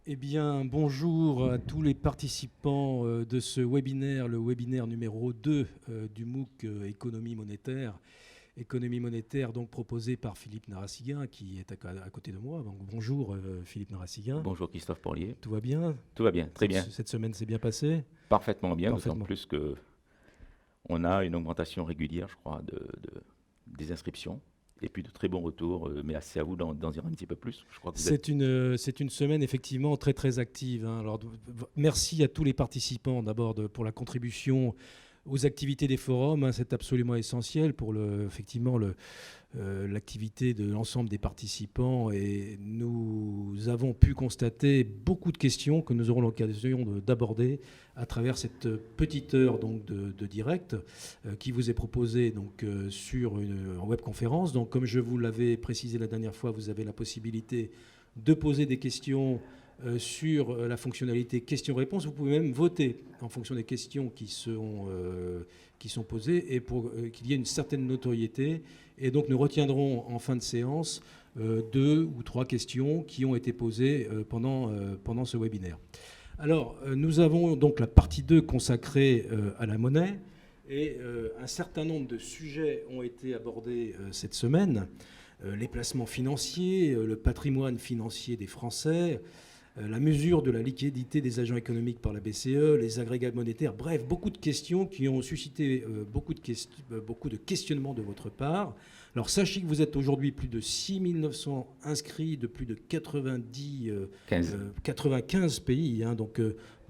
Eh bien, bonjour à tous les participants de ce webinaire, le webinaire numéro 2 du MOOC Économie monétaire. Économie monétaire donc proposé par Philippe Narassiguin qui est à côté de moi. Donc, bonjour Philippe Narassiguin. Bonjour Christophe Porlier. Tout va bien? Tout va bien, très bien. Cette semaine s'est bien passée? Parfaitement bien, d'autant Parfaitement. plus que on a une augmentation régulière, je crois, des inscriptions. Et puis de très bons retours, mais c'est à vous d'en dire un petit peu plus. Je crois que vous êtes... C'est une semaine effectivement très très active, hein. Alors, merci à tous les participants d'abord pour la contribution aux activités des forums, hein. C'est absolument essentiel pour effectivement l'activité de l'ensemble des participants. Et nous avons pu constater beaucoup de questions que nous aurons l'occasion d'aborder à travers cette petite heure donc, de direct qui vous est proposée donc, sur une webconférence. Donc, comme je vous l'avais précisé la dernière fois, vous avez la possibilité de poser des questions sur la fonctionnalité questions-réponses. Vous pouvez même voter en fonction des questions qui sont posées et pour qu'il y ait une certaine notoriété. Et donc nous retiendrons en fin de séance 2 ou 3 questions qui ont été posées pendant ce webinaire. Alors nous avons donc la partie 2 consacrée à la monnaie et un certain nombre de sujets ont été abordés cette semaine. Les placements financiers, le patrimoine financier des Français, la mesure de la liquidité des agents économiques par la BCE, les agrégats monétaires, bref, beaucoup de questions qui ont suscité beaucoup de questionnements de votre part. Alors sachez que vous êtes aujourd'hui plus de 6 900 inscrits de plus de 95 pays, hein, donc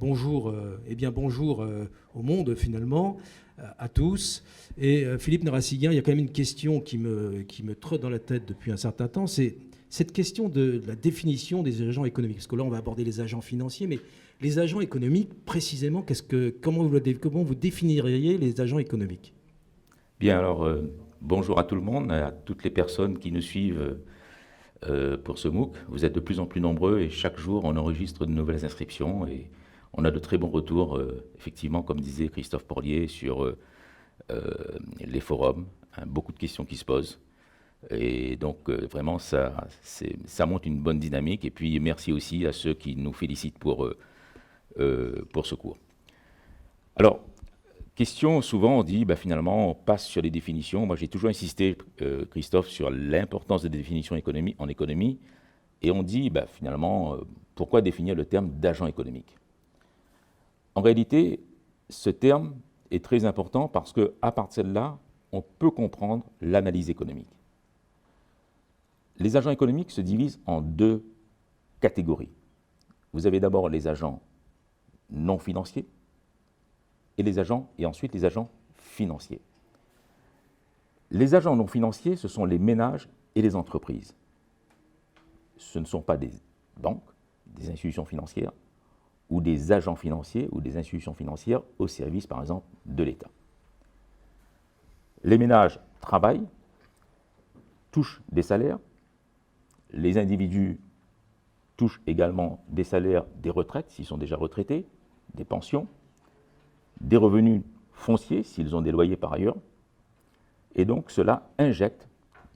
bonjour, bonjour au monde finalement, à tous. Et Philippe Narassiguin, il y a quand même une question qui me trotte dans la tête depuis un certain temps, c'est cette question de la définition des agents économiques. Parce que là, on va aborder les agents financiers, mais les agents économiques, précisément, comment vous définiriez les agents économiques? Bien, alors, bonjour à tout le monde, à toutes les personnes qui nous suivent pour ce MOOC. Vous êtes de plus en plus nombreux et chaque jour, on enregistre de nouvelles inscriptions et on a de très bons retours, effectivement, comme disait Christophe Porlier, sur les forums, hein, beaucoup de questions qui se posent. Et donc, vraiment, ça montre une bonne dynamique. Et puis, merci aussi à ceux qui nous félicitent pour ce cours. Alors, question, souvent, on dit, finalement, on passe sur les définitions. Moi, j'ai toujours insisté, Christophe, sur l'importance des définitions en économie. Et on dit, finalement, pourquoi définir le terme d'agent économique? En réalité, ce terme est très important parce qu'à partir de là, on peut comprendre l'analyse économique. Les agents économiques se divisent en 2 catégories. Vous avez d'abord les agents non financiers et ensuite les agents financiers. Les agents non financiers, ce sont les ménages et les entreprises. Ce ne sont pas des banques, des institutions financières ou des agents financiers ou des institutions financières au service, par exemple, de l'État. Les ménages travaillent, touchent des salaires. Les individus touchent également des salaires, des retraites, s'ils sont déjà retraités, des pensions, des revenus fonciers, s'ils ont des loyers par ailleurs. Et donc, cela injecte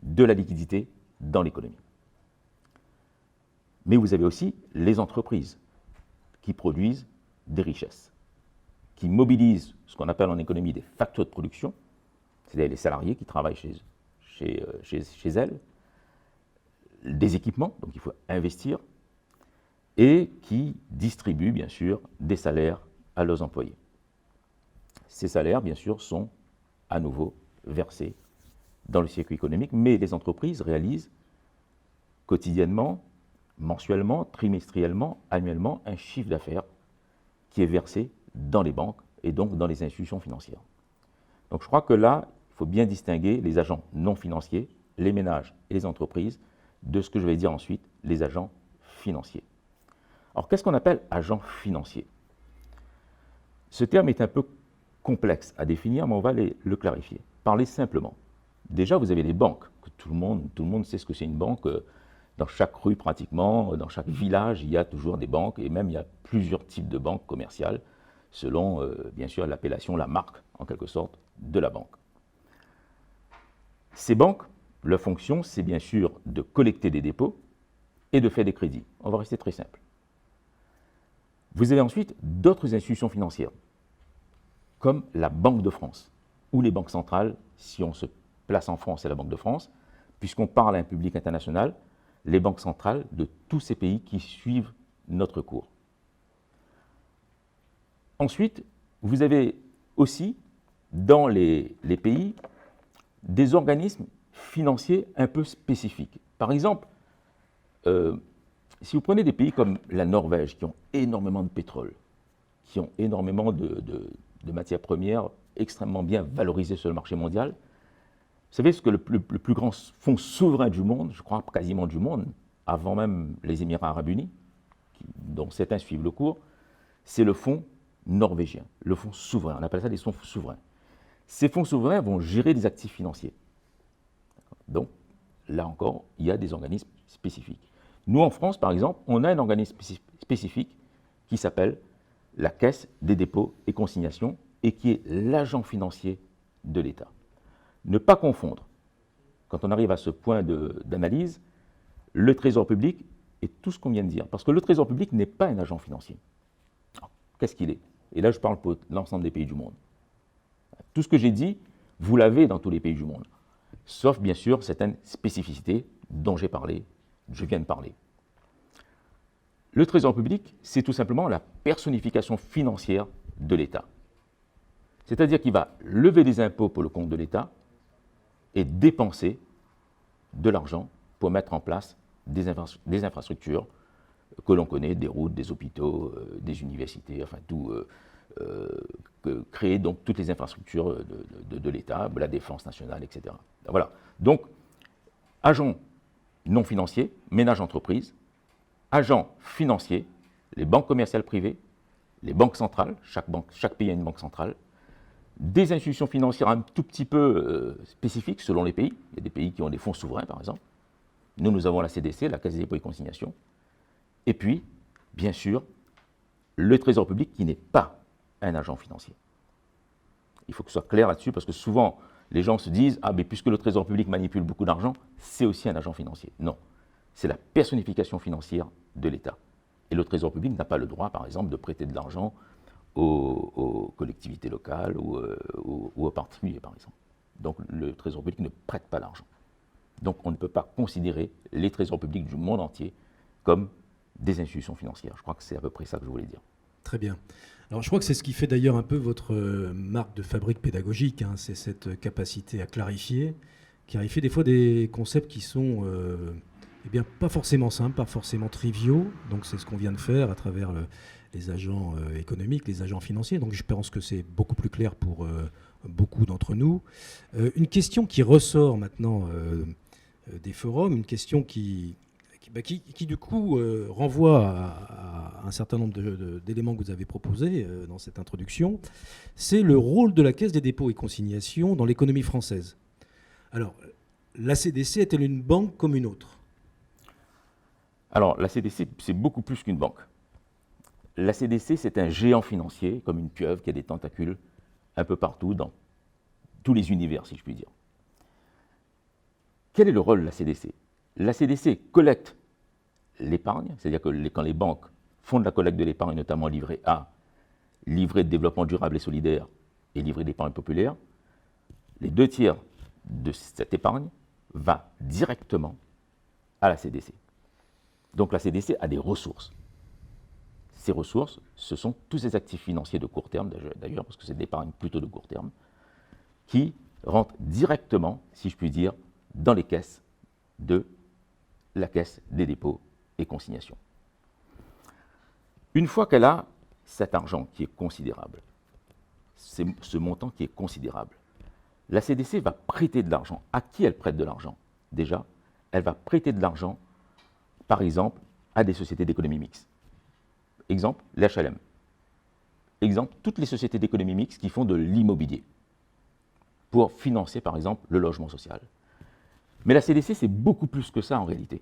de la liquidité dans l'économie. Mais vous avez aussi les entreprises qui produisent des richesses, qui mobilisent ce qu'on appelle en économie des facteurs de production, c'est-à-dire les salariés qui travaillent chez elles, des équipements, donc il faut investir, et qui distribuent bien sûr des salaires à leurs employés. Ces salaires, bien sûr, sont à nouveau versés dans le circuit économique, mais les entreprises réalisent quotidiennement, mensuellement, trimestriellement, annuellement, un chiffre d'affaires qui est versé dans les banques et donc dans les institutions financières. Donc je crois que là, il faut bien distinguer les agents non financiers, les ménages et les entreprises, de ce que je vais dire ensuite, les agents financiers. Alors, qu'est-ce qu'on appelle agent financier? Ce terme est un peu complexe à définir, mais on va le clarifier. Parlez simplement. Déjà, vous avez les banques, que tout le monde sait ce que c'est une banque. Dans chaque rue, pratiquement, dans chaque village, il y a toujours des banques, et même il y a plusieurs types de banques commerciales, selon, bien sûr, l'appellation, la marque, en quelque sorte, de la banque. Ces banques, leur fonction, c'est bien sûr de collecter des dépôts et de faire des crédits. On va rester très simple. Vous avez ensuite d'autres institutions financières, comme la Banque de France, ou les banques centrales, si on se place en France, c'est la Banque de France, puisqu'on parle à un public international, les banques centrales de tous ces pays qui suivent notre cours. Ensuite, vous avez aussi, dans les pays, des organismes financiers un peu spécifiques. Par exemple, si vous prenez des pays comme la Norvège, qui ont énormément de pétrole, qui ont énormément de matières premières extrêmement bien valorisées sur le marché mondial, vous savez ce que le plus grand fonds souverain du monde, je crois quasiment du monde, avant même les Émirats arabes unis, dont certains suivent le cours, c'est le fonds norvégien, le fonds souverain. On appelle ça des fonds souverains. Ces fonds souverains vont gérer des actifs financiers. Donc, là encore, il y a des organismes spécifiques. Nous, en France, par exemple, on a un organisme spécifique qui s'appelle la Caisse des dépôts et consignations et qui est l'agent financier de l'État. Ne pas confondre, quand on arrive à ce point d'analyse, le Trésor public et tout ce qu'on vient de dire. Parce que le Trésor public n'est pas un agent financier. Qu'est-ce qu'il est? Et là, je parle pour l'ensemble des pays du monde. Tout ce que j'ai dit, vous l'avez dans tous les pays du monde. Sauf, bien sûr, certaines spécificités dont je viens de parler. Le Trésor public, c'est tout simplement la personnification financière de l'État. C'est-à-dire qu'il va lever des impôts pour le compte de l'État et dépenser de l'argent pour mettre en place des infrastructures que l'on connaît, des routes, des hôpitaux, des universités, enfin tout, créer donc toutes les infrastructures de l'État, la défense nationale, etc. Voilà. Donc, agent non financier, ménage entreprise, agent financier, les banques commerciales privées, les banques centrales, chaque pays a une banque centrale, des institutions financières un tout petit peu spécifiques selon les pays. Il y a des pays qui ont des fonds souverains, par exemple. Nous avons la CDC, la Caisse des dépôts et consignations. Et puis, bien sûr, le Trésor public qui n'est pas un agent financier. Il faut que ce soit clair là-dessus parce que souvent, les gens se disent « Ah, mais puisque le Trésor public manipule beaucoup d'argent, c'est aussi un agent financier. » Non, c'est la personnification financière de l'État. Et le Trésor public n'a pas le droit, par exemple, de prêter de l'argent aux collectivités locales ou aux particuliers, par exemple. Donc, le Trésor public ne prête pas l'argent. Donc, on ne peut pas considérer les trésors publics du monde entier comme des institutions financières. Je crois que c'est à peu près ça que je voulais dire. Très bien. Alors, je crois que c'est ce qui fait d'ailleurs un peu votre marque de fabrique pédagogique, hein, c'est cette capacité à clarifier des fois des concepts qui sont eh bien, pas forcément simples, pas forcément triviaux. Donc, c'est ce qu'on vient de faire à travers les agents économiques, les agents financiers. Donc, je pense que c'est beaucoup plus clair pour beaucoup d'entre nous. Une question qui ressort maintenant des forums, une question qui du coup renvoie à un certain nombre d'éléments que vous avez proposés dans cette introduction, c'est le rôle de la Caisse des dépôts et consignations dans l'économie française. Alors, la CDC est-elle une banque comme une autre? Alors, la CDC, c'est beaucoup plus qu'une banque. La CDC, c'est un géant financier, comme une pieuvre qui a des tentacules un peu partout, dans tous les univers, si je puis dire. Quel est le rôle de la CDC? La CDC collecte l'épargne, c'est-à-dire que quand les banques font de la collecte de l'épargne, notamment livret A, livret de développement durable et solidaire et livret d'épargne populaire, les 2/3 de cette épargne va directement à la CDC. Donc la CDC a des ressources. Ces ressources, ce sont tous ces actifs financiers de court terme, d'ailleurs, parce que c'est de l'épargne plutôt de court terme, qui rentrent directement, si je puis dire, dans les caisses de la Caisse des dépôts et consignations. Une fois qu'elle a cet argent qui est considérable, ce montant qui est considérable, la CDC va prêter de l'argent. À qui elle prête de l'argent? Déjà, elle va prêter de l'argent, par exemple, à des sociétés d'économie mixte. Exemple, l'HLM. Exemple, toutes les sociétés d'économie mixte qui font de l'immobilier pour financer, par exemple, le logement social. Mais la CDC, c'est beaucoup plus que ça en réalité.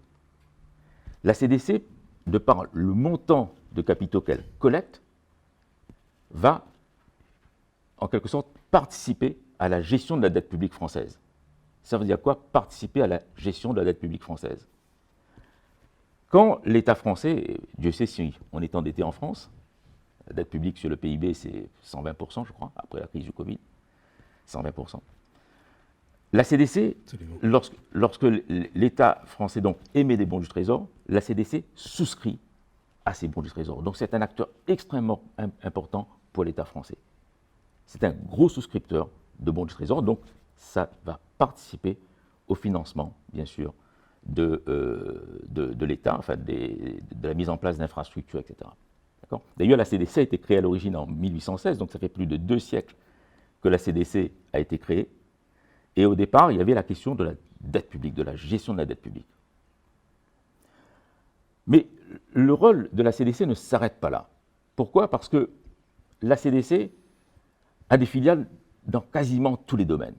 La CDC, de par le montant de capitaux qu'elle collecte, va, en quelque sorte, participer à la gestion de la dette publique française. Ça veut dire quoi? Participer à la gestion de la dette publique française. Quand l'État français, Dieu sait si on est endetté en France, La dette publique sur le PIB, c'est 120%, je crois, après la crise du Covid. 120%. La CDC, lorsque l'État français donc, émet des bons du Trésor, la CDC souscrit à ces bons du Trésor. Donc c'est un acteur extrêmement important pour l'État français. C'est un gros souscripteur de bons du Trésor, donc ça va participer au financement, bien sûr, de l'État, enfin de la mise en place d'infrastructures, etc. D'ailleurs, la CDC a été créée à l'origine en 1816, donc ça fait plus de 2 siècles que la CDC a été créée. Et au départ, il y avait la question de la dette publique, de la gestion de la dette publique. Mais le rôle de la CDC ne s'arrête pas là. Pourquoi? Parce que la CDC a des filiales dans quasiment tous les domaines.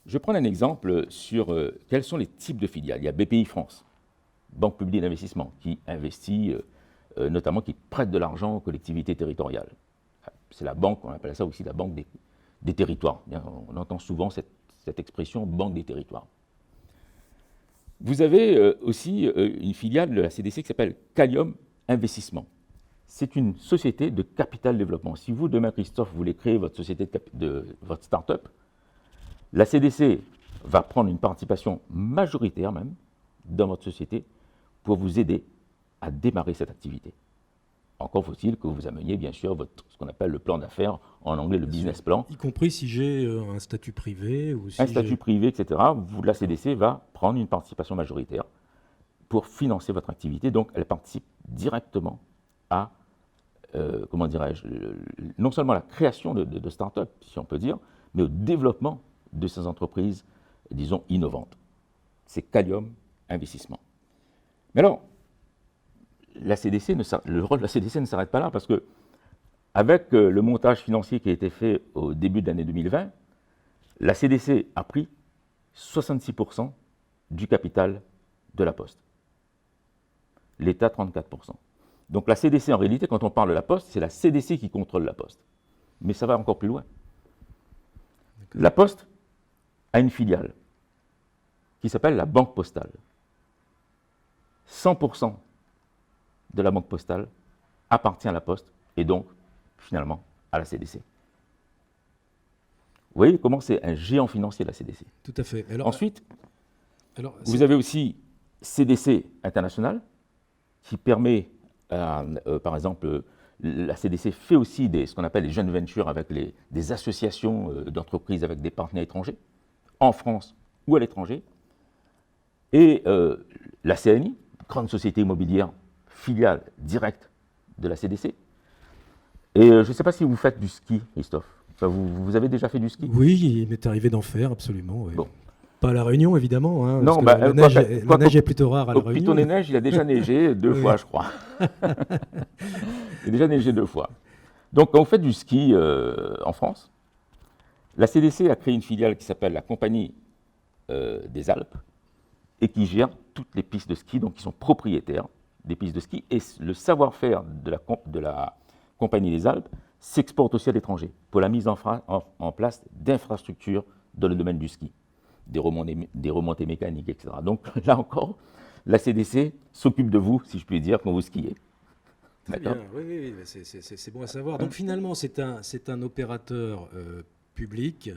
Je vais prendre un exemple sur quels sont les types de filiales. Il y a BPI France, Banque publique d'investissement, qui investit, notamment qui prête de l'argent aux collectivités territoriales. C'est la banque, on appelle ça aussi la banque des territoires. On entend souvent cette expression banque des territoires. Vous avez aussi une filiale de la CDC qui s'appelle Callium Investissement. C'est une société de capital développement. Si vous, demain, Christophe, vous voulez créer votre société votre start-up, la CDC va prendre une participation majoritaire même dans votre société pour vous aider à démarrer cette activité. Encore faut-il que vous ameniez bien sûr ce qu'on appelle le plan d'affaires, en anglais le business plan. Y compris si j'ai un statut privé ou si un statut privé, etc. La CDC va prendre une participation majoritaire pour financer votre activité. Donc elle participe directement à, comment dirais-je, non seulement à la création de start-up, si on peut dire, mais au développement de ces entreprises, disons, innovantes. C'est Callium Investissement. Mais alors, le rôle de la CDC ne s'arrête pas là, parce que avec le montage financier qui a été fait au début de l'année 2020, la CDC a pris 66% du capital de la Poste. L'État, 34%. Donc la CDC, en réalité, quand on parle de la Poste, c'est la CDC qui contrôle la Poste. Mais ça va encore plus loin. La Poste a une filiale qui s'appelle la Banque Postale. 100% de la Banque Postale appartient à la Poste et donc, finalement, à la CDC. Vous voyez comment c'est un géant financier, la CDC. Tout à fait. Ensuite, vous avez aussi CDC International, qui permet, par exemple, la CDC fait aussi ce qu'on appelle les joint ventures avec des associations d'entreprises avec des partenaires étrangers, en France ou à l'étranger. Et la CNI, grande société immobilière, filiale directe de la CDC. Et je ne sais pas si vous faites du ski, Christophe. Enfin, vous avez déjà fait du ski? Oui, il m'est arrivé d'en faire, absolument. Oui. Bon. Pas à La Réunion, évidemment. Hein, non, la neige est plutôt rare à La Réunion. Au Piton des Neiges, il a déjà neigé 2 fois, je crois. Il a déjà neigé 2 fois. Donc, quand vous faites du ski en France, la CDC a créé une filiale qui s'appelle la Compagnie des Alpes et qui gère toutes les pistes de ski, donc qui sont propriétaires des pistes de ski. Et le savoir-faire de la Compagnie des Alpes s'exporte aussi à l'étranger pour la mise en place d'infrastructures dans le domaine du ski, des remontées mécaniques, etc. Donc là encore, la CDC s'occupe de vous, si je puis dire, quand vous skiez. Très bien, oui, c'est bon à savoir. Donc finalement, c'est un opérateur public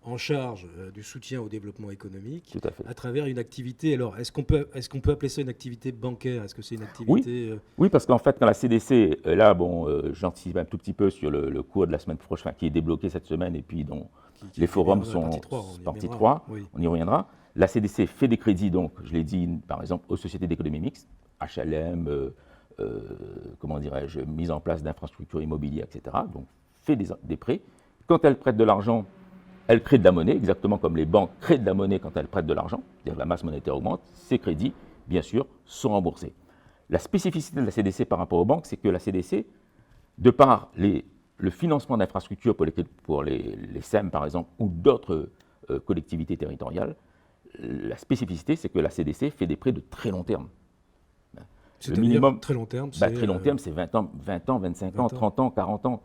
en charge du soutien au développement économique. Tout à fait. À travers une activité. Alors, est-ce qu'on peut appeler ça une activité bancaire? Est-ce que c'est une activité... Oui, parce qu'en fait, quand la CDC, là, j'anticipe un tout petit peu sur le cours de la semaine prochaine, qui est débloqué cette semaine, et puis dont les forums sont partie 3, oui. On y reviendra. La CDC fait des crédits, donc, je l'ai dit, par exemple, aux sociétés d'économie mixte, HLM, comment dirais-je, mise en place d'infrastructures immobilières, etc. Donc, fait des prêts. Quand elle prête de l'argent, elle crée de la monnaie, exactement comme les banques créent de la monnaie quand elles prêtent de l'argent, c'est-à-dire que la masse monétaire augmente, ces crédits, bien sûr, sont remboursés. La spécificité de la CDC par rapport aux banques, c'est que la CDC, de par le financement d'infrastructures pour les SEM, par exemple, ou d'autres collectivités territoriales, la spécificité, c'est que la CDC fait des prêts de très long terme. Le minimum très long terme, c'est très long terme, c'est 20 ans, 25 ans, 30 ans, 40 ans.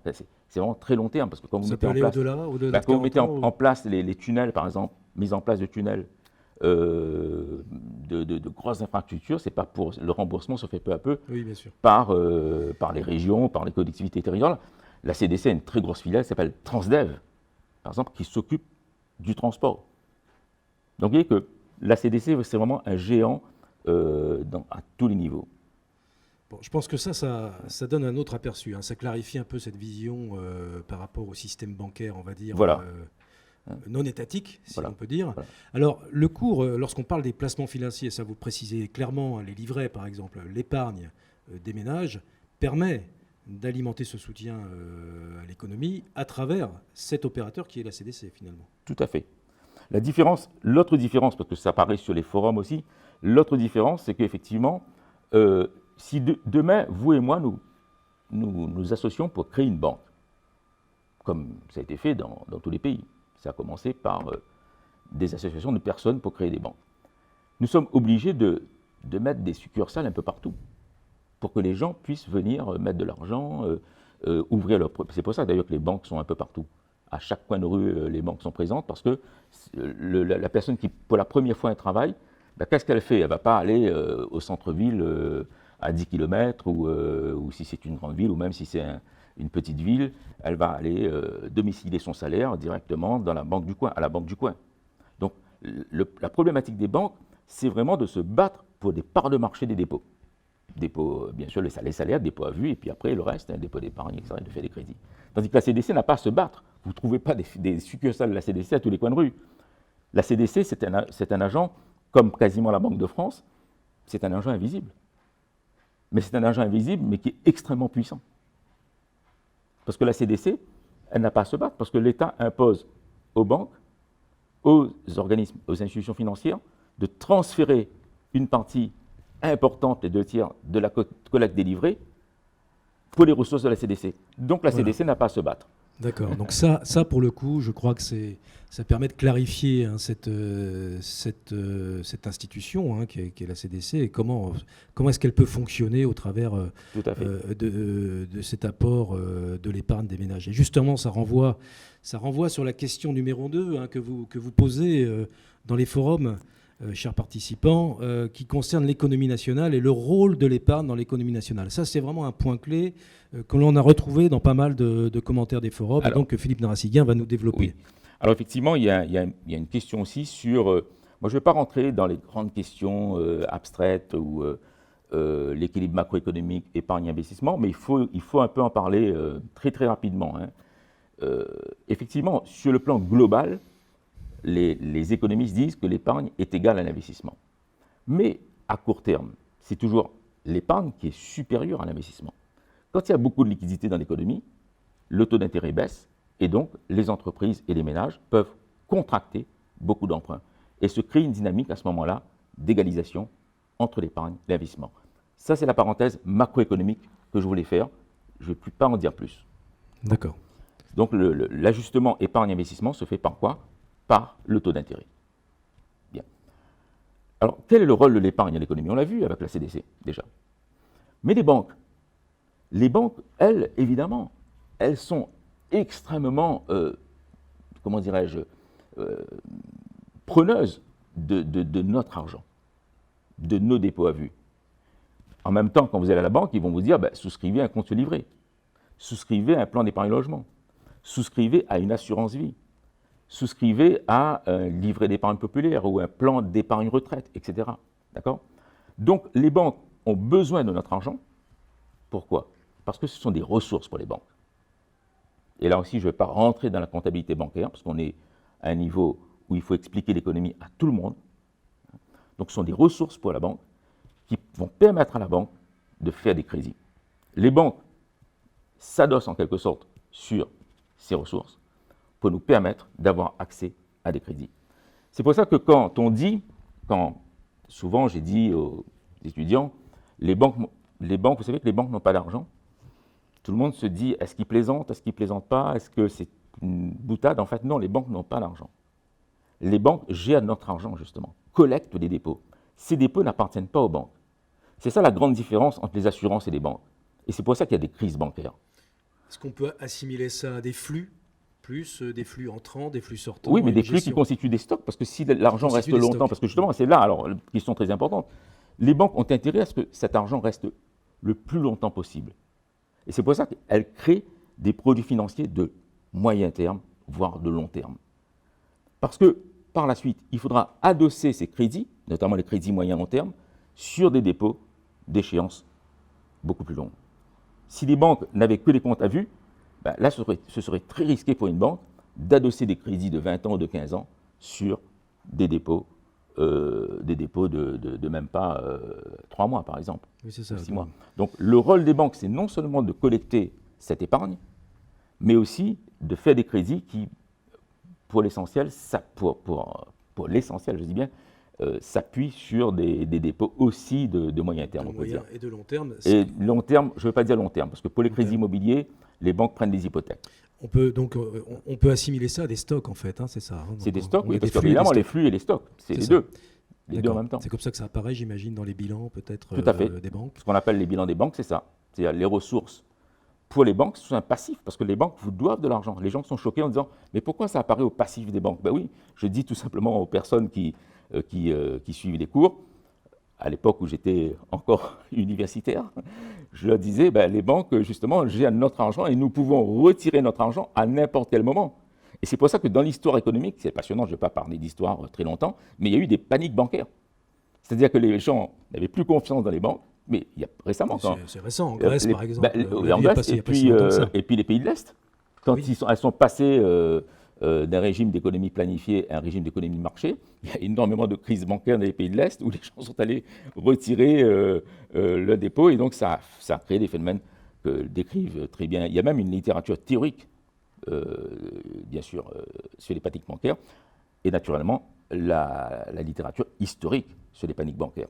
C'est vraiment très long terme parce que quand vous mettez en place, au-delà quand vous mettez en place les tunnels, par exemple, mise en place de tunnels de grosses infrastructures, c'est pas pour le remboursement se fait peu à peu Oui, bien sûr. par les régions, par les collectivités territoriales. La CDC a une très grosse filiale qui s'appelle Transdev, par exemple, qui s'occupe du transport. Donc vous voyez que la CDC, c'est vraiment un géant à tous les niveaux. Bon, je pense que ça donne un autre aperçu, hein. Ça clarifie un peu cette vision par rapport au système bancaire, on va dire, Voilà. non étatique, si Voilà. on peut dire. Voilà. Alors, le cours, lorsqu'on parle des placements financiers, ça vous précisez clairement, hein, les livrets, par exemple, l'épargne des ménages permet d'alimenter ce soutien à l'économie à travers cet opérateur qui est la CDC, finalement. Tout à fait. L'autre différence, parce que ça apparaît sur les forums aussi, l'autre différence, c'est qu'effectivement, si demain, vous et moi, nous associons pour créer une banque, comme ça a été fait dans tous les pays. Ça a commencé par des associations de personnes pour créer des banques. Nous sommes obligés de mettre des succursales un peu partout, pour que les gens puissent venir mettre de l'argent, ouvrir leur... C'est pour ça d'ailleurs que les banques sont un peu partout. À chaque coin de rue, les banques sont présentes, parce que la personne qui, pour la première fois, elle travaille, ben, qu'est-ce qu'elle fait? Elle ne va pas aller au centre-ville à 10 km, ou si c'est une grande ville, ou même si c'est une petite ville, elle va aller domicilier son salaire directement dans la banque du coin, à la banque du coin. Donc la problématique des banques, c'est vraiment de se battre pour des parts de marché des dépôts. Dépôts, bien sûr, les salaires, dépôts à vue, et puis après le reste, un dépôt d'épargne, etc., de faire des crédits. Tandis que la CDC n'a pas à se battre. Vous ne trouvez pas des succursales de la CDC à tous les coins de rue. La CDC, c'est un agent, comme quasiment la Banque de France, c'est un agent invisible. Mais c'est un agent invisible, mais qui est extrêmement puissant. Parce que la CDC, elle n'a pas à se battre, parce que l'État impose aux banques, aux organismes, aux institutions financières, de transférer une partie importante, les 2/3 de la collecte délivrée, pour les ressources de la CDC. Donc la CDC n'a pas à se battre. D'accord. Donc ça, pour le coup, je crois que ça permet de clarifier, hein, cette institution, hein, qui est la CDC, et comment est-ce qu'elle peut fonctionner au travers de cet apport de l'épargne des ménages. Et justement, ça renvoie sur la question numéro 2, hein, que vous posez dans les forums, chers participants, qui concerne l'économie nationale et le rôle de l'épargne dans l'économie nationale. Ça, c'est vraiment un point clé que l'on a retrouvé dans pas mal de commentaires des forums, et donc que Philippe Narassiguin va nous développer. Oui. Alors effectivement, il y a une question aussi sur... moi, je ne vais pas rentrer dans les grandes questions abstraites ou l'équilibre macroéconomique, épargne, investissement, mais il faut un peu en parler très très rapidement, hein. Effectivement, sur le plan global, les économistes disent que l'épargne est égale à l'investissement. Mais à court terme, c'est toujours l'épargne qui est supérieure à l'investissement. Quand il y a beaucoup de liquidités dans l'économie, le taux d'intérêt baisse, et donc les entreprises et les ménages peuvent contracter beaucoup d'emprunts. Et se crée une dynamique à ce moment-là d'égalisation entre l'épargne et l'investissement. Ça, c'est la parenthèse macroéconomique que je voulais faire. Je ne vais pas en dire plus. D'accord. Donc l'ajustement épargne-investissement se fait par quoi? Par le taux d'intérêt. Bien. Alors, quel est le rôle de l'épargne à l'économie? On l'a vu avec la CDC, déjà. Mais les banques, elles, évidemment, elles sont extrêmement, comment dirais-je, preneuses de notre argent, de nos dépôts à vue. En même temps, quand vous allez à la banque, ils vont vous dire, souscrivez un compte livré, souscrivez un plan d'épargne logement, souscrivez à une assurance vie, souscrivez à un livret d'épargne populaire ou un plan d'épargne retraite, etc. D'accord? Donc, les banques ont besoin de notre argent. Pourquoi? Parce que ce sont des ressources pour les banques. Et là aussi, je ne vais pas rentrer dans la comptabilité bancaire, parce qu'on est à un niveau où il faut expliquer l'économie à tout le monde. Donc, ce sont des ressources pour la banque qui vont permettre à la banque de faire des crédits. Les banques s'adossent en quelque sorte sur ces ressources pour nous permettre d'avoir accès à des crédits. C'est pour ça que souvent j'ai dit aux étudiants, les banques, vous savez que les banques n'ont pas d'argent. Tout le monde se dit, est-ce qu'ils plaisantent, est-ce qu'ils ne plaisantent pas, est-ce que c'est une boutade? En fait, non, les banques n'ont pas d'argent. Les banques gèrent notre argent, justement, collectent des dépôts. Ces dépôts n'appartiennent pas aux banques. C'est ça la grande différence entre les assurances et les banques. Et c'est pour ça qu'il y a des crises bancaires. Est-ce qu'on peut assimiler ça à des flux Plus des flux entrants, des flux sortants. Oui, mais des une flux qui gestion. constituent des stocks, parce que si l'argent reste constituent des longtemps, stocks. parce que justement, c'est là, alors, une question très importante, les banques ont intérêt à ce que cet argent reste le plus longtemps possible. Et c'est pour ça qu'elles créent des produits financiers de moyen terme, voire de long terme. Parce que, par la suite, il faudra adosser ces crédits, notamment les crédits moyen-long terme, sur des dépôts d'échéance beaucoup plus longues. Si les banques n'avaient que les comptes à vue, ben là, ce serait très risqué pour une banque d'adosser des crédits de 20 ans ou de 15 ans sur des dépôts de même pas 3 mois, par exemple, Oui, c'est ça. 6 mois. Donc, le rôle des banques, c'est non seulement de collecter cette épargne, mais aussi de faire des crédits qui, pour l'essentiel, pour l'essentiel, je dis bien, s'appuient sur des dépôts aussi de moyen terme, De on peut moyen dire. et de long terme. Et long terme, je ne veux pas dire long terme, parce que pour les Long crédits terme. immobiliers, les banques prennent des hypothèques. On peut donc on peut assimiler ça à des stocks en fait, hein, c'est ça. Hein. C'est Donc, des stocks, on oui, a parce des flux et des qu'évidemment, les stocks. flux et les stocks, c'est C'est les ça. deux. Les deux en D'accord. même temps. C'est comme ça que ça apparaît, j'imagine, dans les bilans peut-être Tout à fait. des banques. Ce qu'on appelle les bilans des banques, c'est ça. C'est-à-dire les ressources. Pour les banques, c'est un passif, parce que les banques vous doivent de l'argent. Les gens sont choqués en disant « Mais pourquoi ça apparaît au passif des banques ?» Ben oui, je dis tout simplement aux personnes qui suivent les cours, à l'époque où j'étais encore universitaire, je leur disais ben, « Les banques, justement, gèrent notre argent et nous pouvons retirer notre argent à n'importe quel moment. » Et c'est pour ça que dans l'histoire économique, c'est passionnant, je ne vais pas parler d'histoire très longtemps, mais il y a eu des paniques bancaires. C'est-à-dire que les gens n'avaient plus confiance dans les banques, mais il y a récemment, quand C'est récent, en Grèce par exemple. en Grèce, et puis les pays de l'Est, quand Oui. elles sont passées d'un régime d'économie planifiée à un régime d'économie de marché, il y a énormément de crises bancaires dans les pays de l'Est où les gens sont allés retirer le dépôt, et donc ça a créé des phénomènes que décrivent très bien. Il y a même une littérature théorique, bien sûr, sur les paniques bancaires, et naturellement la littérature historique sur les paniques bancaires.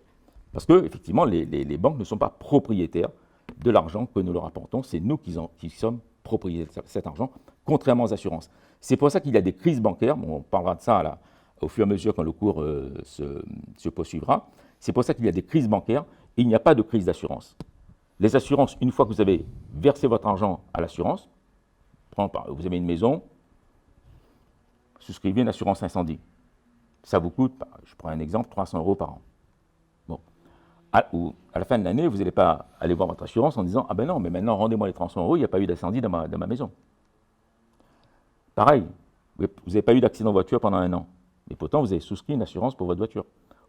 Parce que, effectivement, les banques ne sont pas propriétaires de l'argent que nous leur apportons, c'est nous qui sommes propriétaires de cet argent, contrairement aux assurances. C'est pour ça qu'il y a des crises bancaires, on parlera de ça là, au fur et à mesure quand le cours se poursuivra. C'est pour ça qu'il y a des crises bancaires et il n'y a pas de crise d'assurance. Les assurances, une fois que vous avez versé votre argent à l'assurance, vous avez une maison, souscrivez une assurance incendie. Ça vous coûte, je prends un exemple, 300 € par an. À la fin de l'année, vous n'allez pas aller voir votre assurance en disant « Ah ben non, mais maintenant, rendez-moi les 300 €, il n'y a pas eu d'incendie dans ma maison. » Pareil, vous n'avez pas eu d'accident de voiture pendant 1 an, mais pourtant, vous avez souscrit une assurance pour votre voiture.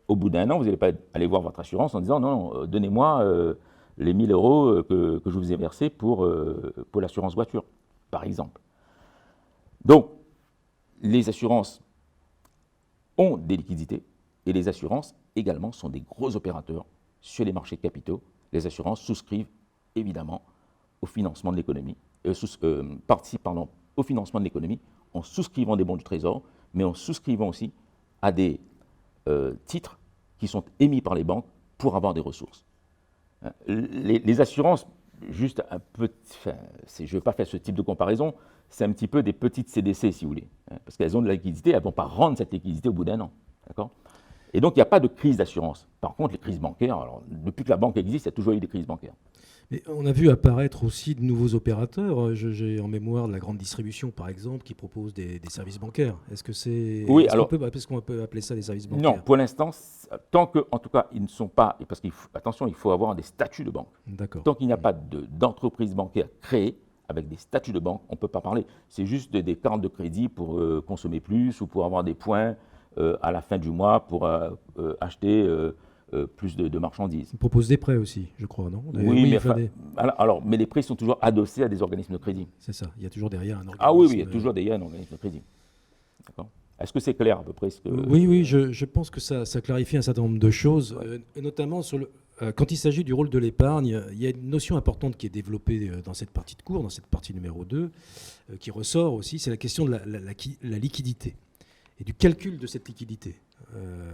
Au bout d'1 an, vous n'allez pas aller voir votre assurance en disant « Non, donnez-moi les 1 000 € que je vous ai versés pour l'assurance voiture, par exemple. » Donc, les assurances ont des liquidités, et les assurances également sont des gros opérateurs sur les marchés de capitaux. Les assurances souscrivent évidemment au financement de l'économie, participent au financement de l'économie en souscrivant des bons du Trésor, mais en souscrivant aussi à des titres qui sont émis par les banques pour avoir des ressources. Les assurances, juste un peu, je ne veux pas faire ce type de comparaison, c'est un petit peu des petites CDC si vous voulez, parce qu'elles ont de la liquidité, elles ne vont pas rendre cette liquidité au bout d'1 an. D'accord ? Et donc, il n'y a pas de crise d'assurance. Par contre, les crises bancaires, alors, depuis que la banque existe, il y a toujours eu des crises bancaires. Mais on a vu apparaître aussi de nouveaux opérateurs. J'ai en mémoire de la grande distribution, par exemple, qui propose des services bancaires. Est-ce que c'est, Oui, est-ce qu'on peut appeler ça des services bancaires? Non, pour l'instant, tant que, en tout cas, ils ne sont pas, parce qu'attention, il faut avoir des statuts de banque. D'accord. Tant qu'il n'y a pas d'entreprise bancaire créée, avec des statuts de banque, on ne peut pas parler. C'est juste des cartes de crédit pour consommer plus ou pour avoir des points à la fin du mois pour acheter plus de marchandises. On propose des prêts aussi, je crois, non? Oui, mais les prêts sont toujours adossés à des organismes de crédit. C'est ça, il y a toujours derrière un organisme. Ah oui, il y a toujours derrière un organisme de crédit. D'accord. Est-ce que c'est clair à peu près Oui, je pense que ça clarifie un certain nombre de choses, notamment sur quand il s'agit du rôle de l'épargne. Il y a une notion importante qui est développée dans cette partie de cours, dans cette partie numéro 2, qui ressort aussi, c'est la question de la liquidité et du calcul de cette liquidité.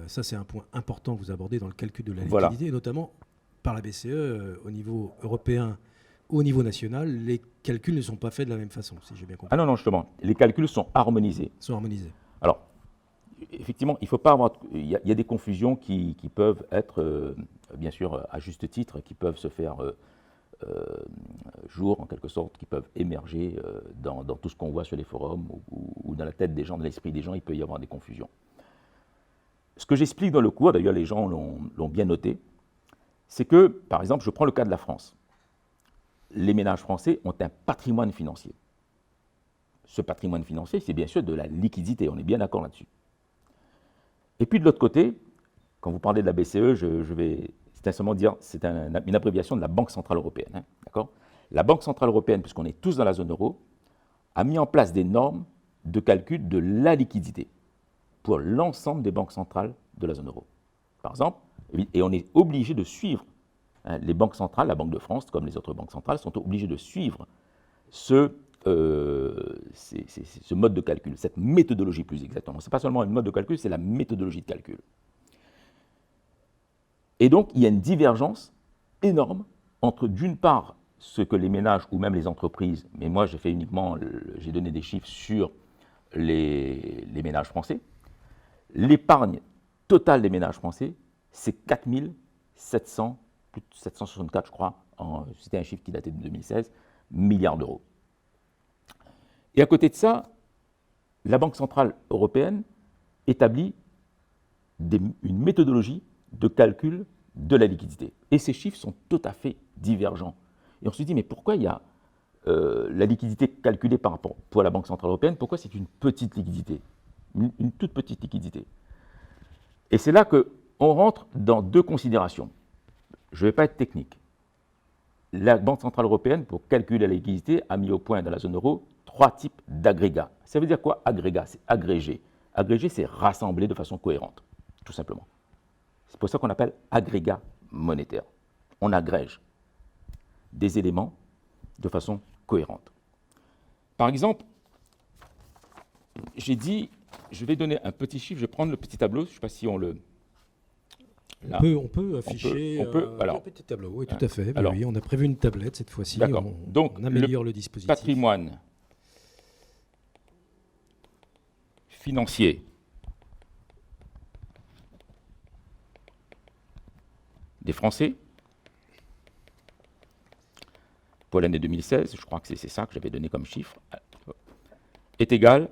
Ça, c'est un point important que vous abordez dans le calcul de la liquidité, et notamment par la BCE au niveau européen ou au niveau national. Les calculs ne sont pas faits de la même façon, si j'ai bien compris. Ah non, justement, les calculs sont harmonisés. Ils sont harmonisés. Alors, effectivement, il faut pas avoir. Il y a des confusions qui peuvent être, bien sûr, à juste titre, qui peuvent se faire jour, en quelque sorte, qui peuvent émerger dans tout ce qu'on voit sur les forums ou dans la tête des gens, dans l'esprit des gens, il peut y avoir des confusions. Ce que j'explique dans le cours, d'ailleurs les gens l'ont bien noté, c'est que, par exemple, je prends le cas de la France. Les ménages français ont un patrimoine financier. Ce patrimoine financier, c'est bien sûr de la liquidité, on est bien d'accord là-dessus. Et puis de l'autre côté, quand vous parlez de la BCE, c'est simplement dire, c'est une abréviation de la Banque Centrale Européenne. Hein, d'accord ? La Banque Centrale Européenne, puisqu'on est tous dans la zone euro, a mis en place des normes de calcul de la liquidité pour l'ensemble des banques centrales de la zone euro. Par exemple, et on est obligé de suivre, hein, les banques centrales, la Banque de France, comme les autres banques centrales, sont obligées de suivre ce mode de calcul, cette méthodologie plus exactement. Ce n'est pas seulement une mode de calcul, c'est la méthodologie de calcul. Et donc, il y a une divergence énorme entre, d'une part, ce que les ménages ou même les entreprises, mais moi j'ai donné des chiffres sur les ménages français. L'épargne totale des ménages français, c'est 4 700, plus de 764, je crois, c'était un chiffre qui datait de 2016, milliards d'euros. Et à côté de ça, la Banque Centrale Européenne établit une méthodologie de calcul de la liquidité. Et ces chiffres sont tout à fait divergents. Et on se dit, mais pourquoi il y a la liquidité calculée par rapport pour la Banque Centrale Européenne, pourquoi c'est une petite liquidité, une toute petite liquidité? Et c'est là qu'on rentre dans deux considérations. Je ne vais pas être technique. La Banque Centrale Européenne, pour calculer la liquidité, a mis au point dans la zone euro 3 types d'agrégats. Ça veut dire quoi, agrégat? C'est agrégé. Agrégé, c'est rassembler de façon cohérente, tout simplement. C'est pour ça qu'on appelle agrégat monétaire. On agrège des éléments de façon cohérente. Par exemple, j'ai dit, je vais donner un petit chiffre, je vais prendre le petit tableau, je ne sais pas si on le... Là. On peut afficher un petit tableau, oui, tout à fait. Alors, oui, on a prévu une tablette cette fois-ci, on améliore le dispositif. Patrimoine financier des Français pour l'année 2016, je crois que c'est ça que j'avais donné comme chiffre, est égal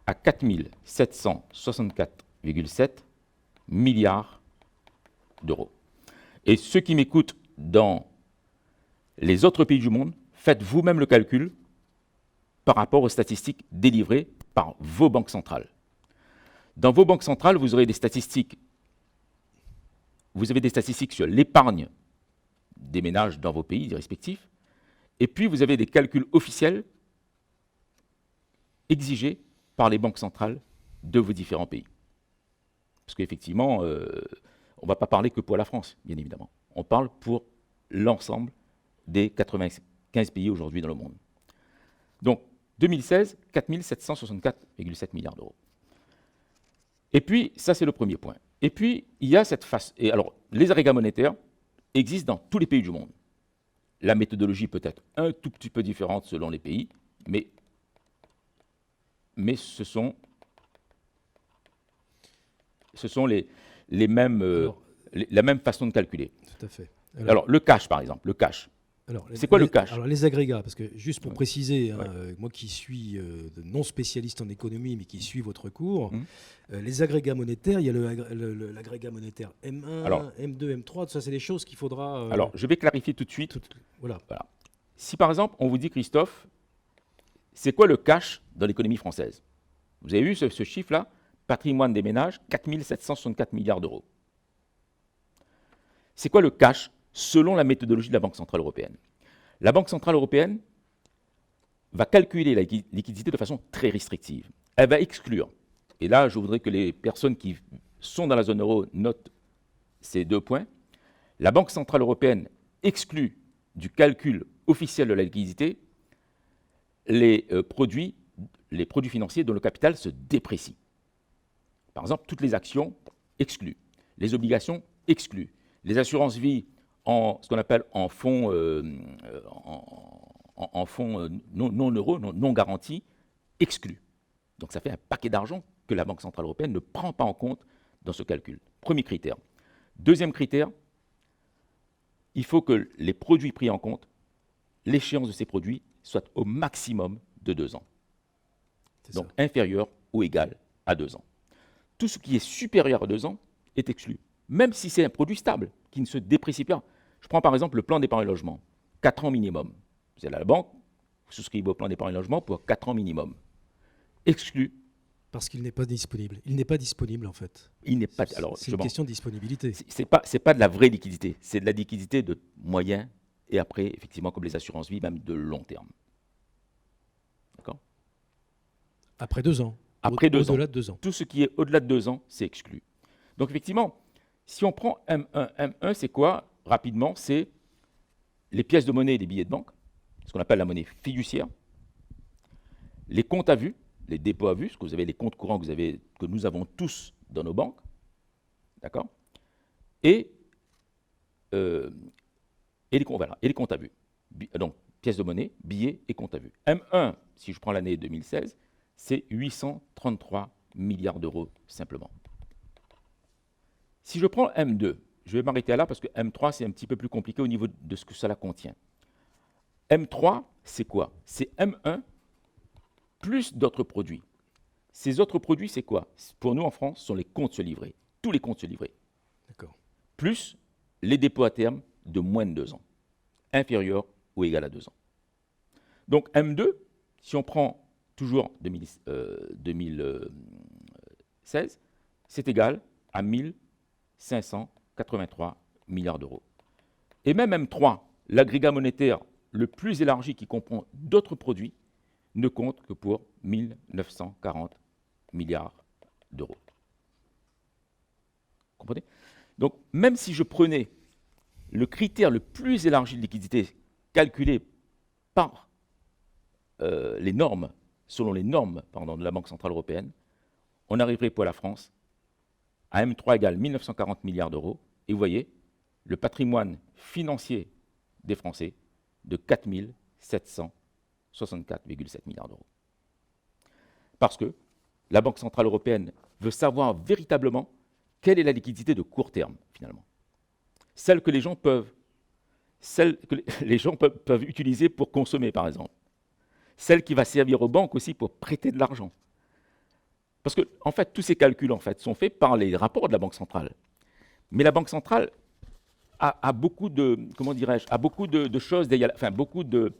à 4 764,7 milliards d'euros. Et ceux qui m'écoutent dans les autres pays du monde, faites vous-même le calcul par rapport aux statistiques délivrées par vos banques centrales. Dans vos banques centrales, vous aurez des statistiques. Vous avez des statistiques sur l'épargne des ménages dans vos pays respectifs, et puis vous avez des calculs officiels exigés par les banques centrales de vos différents pays. Parce qu'effectivement, on ne va pas parler que pour la France, bien évidemment. On parle pour l'ensemble des 95 pays aujourd'hui dans le monde. Donc, 2016, 4 764,7 milliards d'euros. Et puis, ça c'est le premier point. Et puis, il y a cette phase. Et alors, les agrégats monétaires existent dans tous les pays du monde. La méthodologie peut être un tout petit peu différente selon les pays, mais ce sont les mêmes, la même façon de calculer. Tout à fait. Alors, le cash, par exemple, le cash. C'est quoi le cash? Alors les agrégats, parce que juste pour préciser, moi qui suis non spécialiste en économie, mais qui suis votre cours, les agrégats monétaires, il y a l'agrégat monétaire M1, M2, M3, ça c'est des choses qu'il faudra... Alors je vais clarifier tout de suite. Voilà. Si par exemple on vous dit, Christophe, c'est quoi le cash dans l'économie française? Vous avez vu ce chiffre-là? Patrimoine des ménages, 4 764 milliards d'euros. C'est quoi le cash selon la méthodologie de la Banque Centrale Européenne? La Banque Centrale Européenne va calculer la liquidité de façon très restrictive. Elle va exclure, et là je voudrais que les personnes qui sont dans la zone euro notent ces deux points, la Banque Centrale Européenne exclut du calcul officiel de la liquidité les produits financiers dont le capital se déprécie. Par exemple, toutes les actions exclues, les obligations exclues, les assurances vie ce qu'on appelle en fonds non euros, non garantis, exclus. Donc ça fait un paquet d'argent que la Banque Centrale Européenne ne prend pas en compte dans ce calcul. Premier critère. Deuxième critère, il faut que les produits pris en compte l'échéance de ces produits soit au maximum de 2 ans. Donc ça. inférieur ou égal à 2 ans. Tout ce qui est supérieur à 2 ans est exclu, même si c'est un produit stable, qui ne se déprécie pas. Je prends par exemple le plan d'épargne logement, 4 ans minimum. Vous allez à la banque, vous souscrivez au plan d'épargne logement pour 4 ans minimum. Exclu. Parce qu'il n'est pas disponible. Il n'est pas disponible, en fait. Il n'est pas. Alors, c'est une question de disponibilité. C'est pas de la vraie liquidité, c'est de la liquidité de moyen et après, effectivement, comme les assurances vie, même de long terme. D'accord ? Après 2 ans. Après 2 ans. Au-delà de 2 ans. Tout ce qui est au-delà de 2 ans, c'est exclu. Donc, effectivement, si on prend M1, c'est quoi ? Rapidement, c'est les pièces de monnaie et les billets de banque, ce qu'on appelle la monnaie fiduciaire, les comptes à vue, les dépôts à vue, parce que vous avez les comptes courants que nous avons tous dans nos banques, d'accord ? Et les comptes à vue. Donc, pièces de monnaie, billets et comptes à vue. M1, si je prends l'année 2016, c'est 833 milliards d'euros simplement. Si je prends M2, je vais m'arrêter là parce que M3, c'est un petit peu plus compliqué au niveau de ce que cela contient. M3, c'est quoi? C'est M1 plus d'autres produits. Ces autres produits, c'est quoi? Pour nous, en France, ce sont les comptes se livrer. Tous les comptes se livrer. D'accord. Plus les dépôts à terme de moins de 2 ans. Inférieur ou égal à 2 ans. Donc M2, si on prend toujours 2016, c'est égal à 1583 milliards d'euros. Et même M3, l'agrégat monétaire le plus élargi qui comprend d'autres produits, ne compte que pour 1940 milliards d'euros. Vous comprenez? Donc, même si je prenais le critère le plus élargi de liquidité calculé par les normes, selon les normes de la Banque Centrale Européenne, on arriverait pour la France à M3 égale 1940 milliards d'euros. Et vous voyez, le patrimoine financier des Français de 4 764,7 milliards d'euros. Parce que la Banque Centrale Européenne veut savoir véritablement quelle est la liquidité de court terme, finalement. Celle que les gens peuvent utiliser pour consommer, par exemple. Celle qui va servir aux banques aussi pour prêter de l'argent. Parce que, en fait, tous ces calculs sont faits par les rapports de la Banque centrale. Mais la Banque centrale a beaucoup de, choses, beaucoup de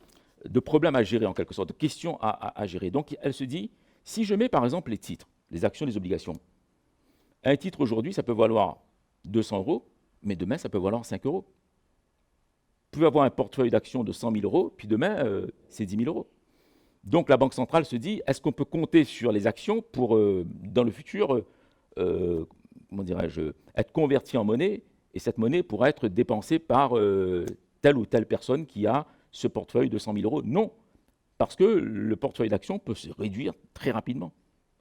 problèmes à gérer, en quelque sorte, de questions à gérer. Donc, elle se dit, si je mets, par exemple, les titres, les actions, les obligations, un titre aujourd'hui, ça peut valoir 200 €, mais demain, ça peut valoir 5 €. Vous pouvez avoir un portefeuille d'actions de 100 000 €, puis demain, c'est 10 000 €. Donc la Banque centrale se dit, est-ce qu'on peut compter sur les actions pour, dans le futur, être convertie en monnaie, et cette monnaie pourra être dépensée par telle ou telle personne qui a ce portefeuille de 100 000 €? Non, parce que le portefeuille d'actions peut se réduire très rapidement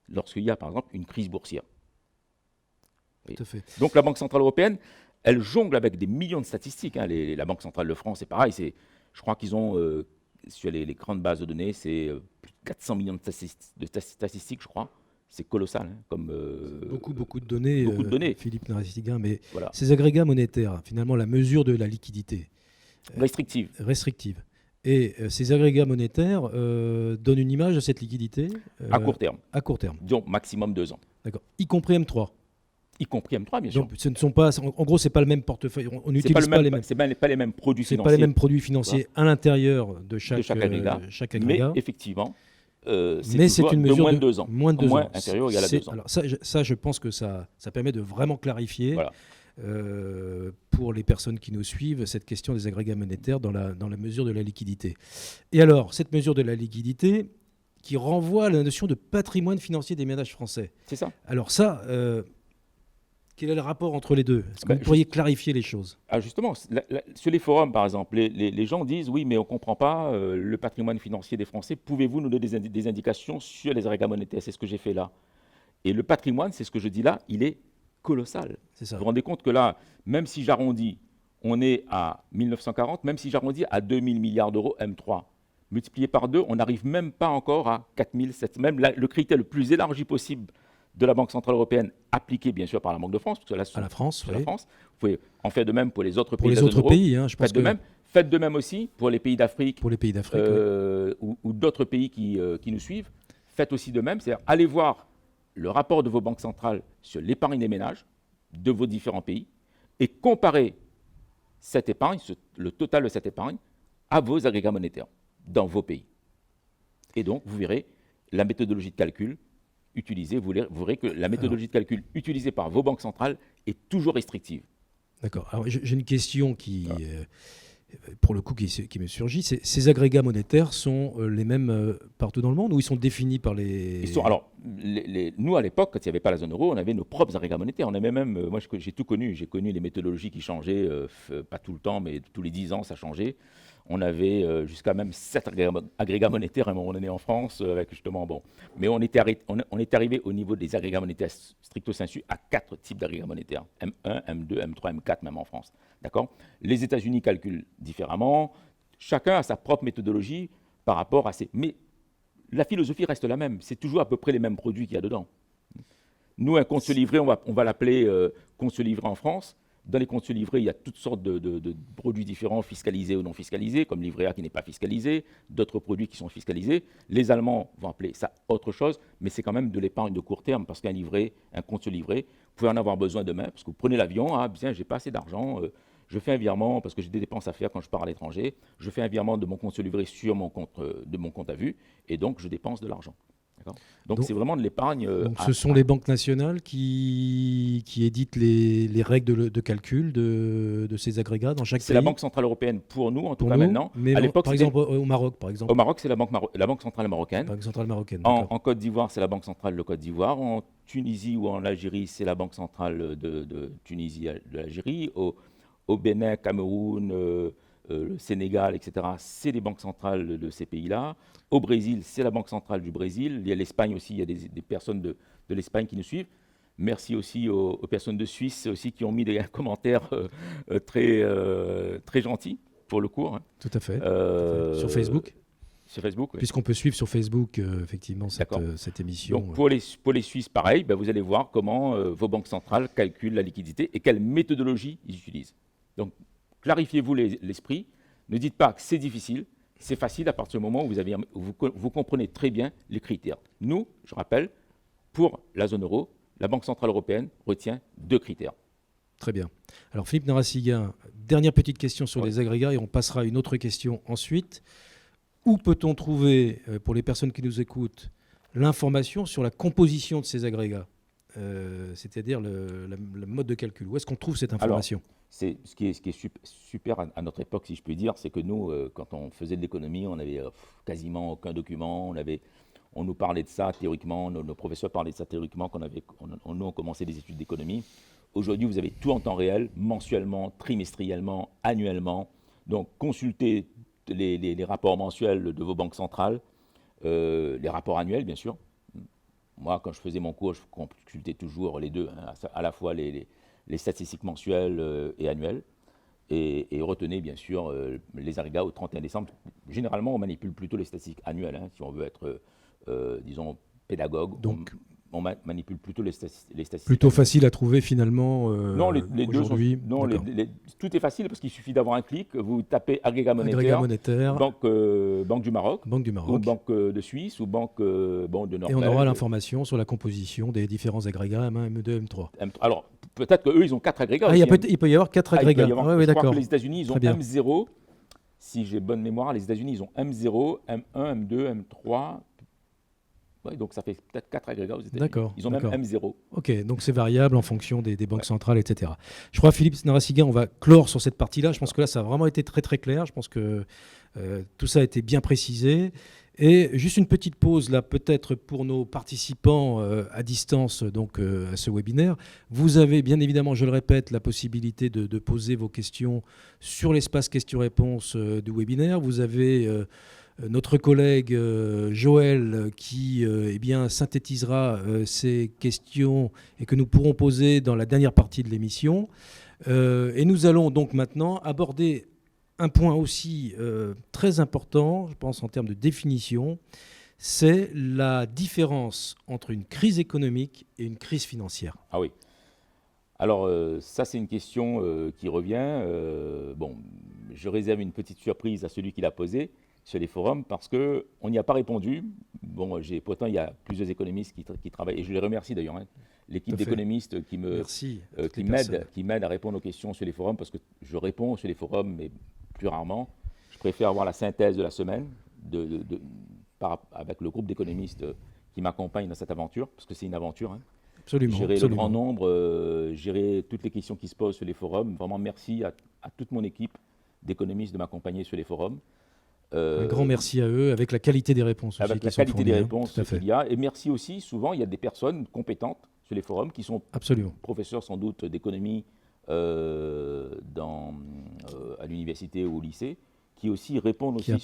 lorsqu'il y a, par exemple, une crise boursière. Tout à fait. Donc la Banque centrale européenne, elle jongle avec des millions de statistiques. La Banque centrale de France, c'est pareil. Je crois qu'ils ont, sur les grandes bases de données, c'est plus de 400 millions de statistiques, je crois. C'est colossal. Beaucoup de données, Philippe Narasiguin. Mais voilà. Ces agrégats monétaires, finalement, la mesure de la liquidité. Restrictive. Et ces agrégats monétaires donnent une image de cette liquidité à court terme. À court terme. Donc maximum 2 ans. D'accord. Y compris M3. Y compris M3, bien sûr. Donc, ce ne sont pas, en gros, c'est pas le même portefeuille. On n'utilise pas les mêmes. C'est pas les mêmes produits financiers. C'est pas les mêmes produits financiers à l'intérieur de chaque agrégat. Mais effectivement, c'est une mesure de moins de 2 ans. Moins de 2 ans. Inférieur ou égal à 2 ans. Alors ça, je pense que ça permet de vraiment clarifier pour les personnes qui nous suivent cette question des agrégats monétaires dans la mesure de la liquidité. Et alors, cette mesure de la liquidité qui renvoie à la notion de patrimoine financier des ménages français. C'est ça. Alors ça... quel est le rapport entre les deux? Est-ce que vous pourriez clarifier les choses? Justement, sur les forums, par exemple, les gens disent « Oui, mais on ne comprend pas le patrimoine financier des Français. Pouvez-vous nous donner des indications sur les agrégats monétaires ?» C'est ce que j'ai fait là. Et le patrimoine, c'est ce que je dis là, il est colossal. C'est ça. Vous vous rendez compte que là, même si j'arrondis, on est à 1940, même si j'arrondis à 2000 milliards d'euros M3, multiplié par 2, on n'arrive même pas encore à 4700. Même le critère le plus élargi possible de la Banque centrale européenne, appliquée bien sûr par la Banque de France, parce que là, à la France, la France. Vous pouvez en faire de même pour les autres pays. Pour les autres pays, je pense faites de même. Faites de même aussi pour les pays d'Afrique Pour les pays d'Afrique, ou d'autres pays qui nous suivent. Faites aussi de même, c'est-à-dire allez voir le rapport de vos banques centrales sur l'épargne des ménages de vos différents pays et comparez cette épargne, le total de cette épargne, à vos agrégats monétaires dans vos pays. Et donc, vous verrez la méthodologie de calcul utilisée, vous verrez que la méthodologie de calcul utilisée par vos banques centrales est toujours restrictive. D'accord. Alors, j'ai une question qui, pour le coup, qui me surgit. Ces agrégats monétaires sont les mêmes partout dans le monde ou ils sont définis par les... Alors, nous, à l'époque, quand il n'y avait pas la zone euro, on avait nos propres agrégats monétaires. On avait même, moi, j'ai tout connu. J'ai connu les méthodologies qui changeaient, pas tout le temps, mais tous les 10 ans, ça changeait. On avait jusqu'à même 7 agrégats monétaires à un moment donné en France, avec justement, bon. Mais on est arrivé au niveau des agrégats monétaires stricto sensu à 4 types d'agrégats monétaires. M1, M2, M3, M4, même en France. D'accord ? Les États-Unis calculent différemment. Chacun a sa propre méthodologie par rapport à ces... Mais la philosophie reste la même. C'est toujours à peu près les mêmes produits qu'il y a dedans. Nous, un compte livré, on va l'appeler compte livré en France. Dans les comptes livrés, il y a toutes sortes de produits différents, fiscalisés ou non fiscalisés, comme livret A qui n'est pas fiscalisé, d'autres produits qui sont fiscalisés. Les Allemands vont appeler ça autre chose, mais c'est quand même de l'épargne de court terme, parce un compte livré, vous pouvez en avoir besoin demain, parce que vous prenez l'avion, ah bien, j'ai pas assez d'argent, je fais un virement, parce que j'ai des dépenses à faire quand je pars à l'étranger, je fais un virement de mon compte livré sur mon compte, de mon compte à vue, et donc je dépense de l'argent. Donc c'est vraiment de l'épargne. Donc ce sont les banques nationales qui éditent les règles de calcul de ces agrégats dans chaque pays. C'est la Banque centrale européenne pour nous, en tout cas maintenant. Mais à l'époque, par exemple au Maroc, par exemple. Au Maroc, c'est la Banque centrale marocaine. Banque centrale marocaine. En Côte d'Ivoire, c'est la Banque centrale de Côte d'Ivoire. En Tunisie ou en Algérie, c'est la Banque centrale de Tunisie, de l'Algérie. Au Bénin, Cameroun, le Sénégal, etc., c'est les banques centrales de ces pays-là. Au Brésil, c'est la Banque centrale du Brésil. Il y a l'Espagne aussi, il y a des personnes de l'Espagne qui nous suivent. Merci aussi aux personnes de Suisse aussi qui ont mis des commentaires très gentils pour le cours. Hein. Tout à fait. Sur Facebook. Sur Facebook, oui. Puisqu'on peut suivre sur Facebook, effectivement, cette émission. Donc, pour les Suisses, pareil, vous allez voir comment vos banques centrales calculent la liquidité et quelle méthodologie ils utilisent. Donc, clarifiez-vous l'esprit. Ne dites pas que c'est difficile. C'est facile à partir du moment où vous comprenez très bien les critères. Nous, je rappelle, pour la zone euro, la Banque centrale européenne retient 2 critères. Très bien. Alors, Philippe Narassiguin, dernière petite question sur les agrégats et on passera à une autre question ensuite. Où peut-on trouver, pour les personnes qui nous écoutent, l'information sur la composition de ces agrégats, c'est-à-dire le mode de calcul? Où est-ce qu'on trouve cette information? Alors, ce qui est super à notre époque, si je puis dire, c'est que nous, quand on faisait de l'économie, on n'avait quasiment aucun document. On nous parlait de ça théoriquement, nos professeurs parlaient de ça théoriquement quand nous, on commençait des études d'économie. Aujourd'hui, vous avez tout en temps réel, mensuellement, trimestriellement, annuellement. Donc, consultez les rapports mensuels de vos banques centrales, les rapports annuels, bien sûr. Moi, quand je faisais mon cours, je consultais toujours les deux, hein, à la fois les statistiques mensuelles et annuelles, et retenez bien sûr les agrégats au 31 décembre. Généralement, on manipule plutôt les statistiques annuelles, hein, si on veut être, disons, pédagogue. Donc, on manipule plutôt les statistiques. Plutôt facile à trouver finalement non, les deux sont, non, tout est facile parce qu'il suffit d'avoir un clic. Vous tapez agrégat monétaire, banque du Maroc, ou banque de Suisse, ou banque de Norvège. Et on aura l'information sur la composition des différents agrégats M1, M2, M3. Alors, peut-être qu'eux, ils ont 4 agrégats. Ah, il peut y avoir 4 agrégats. Je crois que les États-Unis, ils ont M0. Si j'ai bonne mémoire, les États-Unis, ils ont M0, M1, M2, M3. Ouais, donc ça fait peut-être 4 agrégats aux États-Unis. D'accord. Ils ont même M0. Ok, donc c'est variable en fonction des banques centrales, etc. Je crois, Philippe Narassiguin, on va clore sur cette partie-là. Je pense que là, ça a vraiment été très très clair. Je pense que tout ça a été bien précisé. Et juste une petite pause là, peut-être pour nos participants à distance donc, à ce webinaire. Vous avez bien évidemment, je le répète, la possibilité de poser vos questions sur l'espace questions-réponses du webinaire. Vous avez... notre collègue Joël qui eh bien, synthétisera ces questions et que nous pourrons poser dans la dernière partie de l'émission. Et nous allons donc maintenant aborder un point aussi très important, je pense en termes de définition, c'est la différence entre une crise économique et une crise financière. Ah oui. Alors ça c'est une question qui revient. Bon, je réserve une petite surprise à celui qui l'a posé sur les forums parce qu'on n'y a pas répondu. Bon, pourtant, il y a plusieurs économistes qui travaillent, et je les remercie d'ailleurs, hein, l'équipe d'économistes qui m'aident à répondre aux questions sur les forums, parce que je réponds sur les forums, mais plus rarement. Je préfère avoir la synthèse de la semaine avec le groupe d'économistes qui m'accompagnent dans cette aventure, parce que c'est une aventure. Hein. Absolument. Gérer le grand nombre, gérer toutes les questions qui se posent sur les forums. Vraiment, merci à toute mon équipe d'économistes de m'accompagner sur les forums. Un grand merci à eux, avec la qualité des réponses. Avec la qualité des réponses qu'il y a. Et merci aussi, souvent, il y a des personnes compétentes sur les forums qui sont professeurs sans doute d'économie à l'université ou au lycée, qui aussi répondent aussi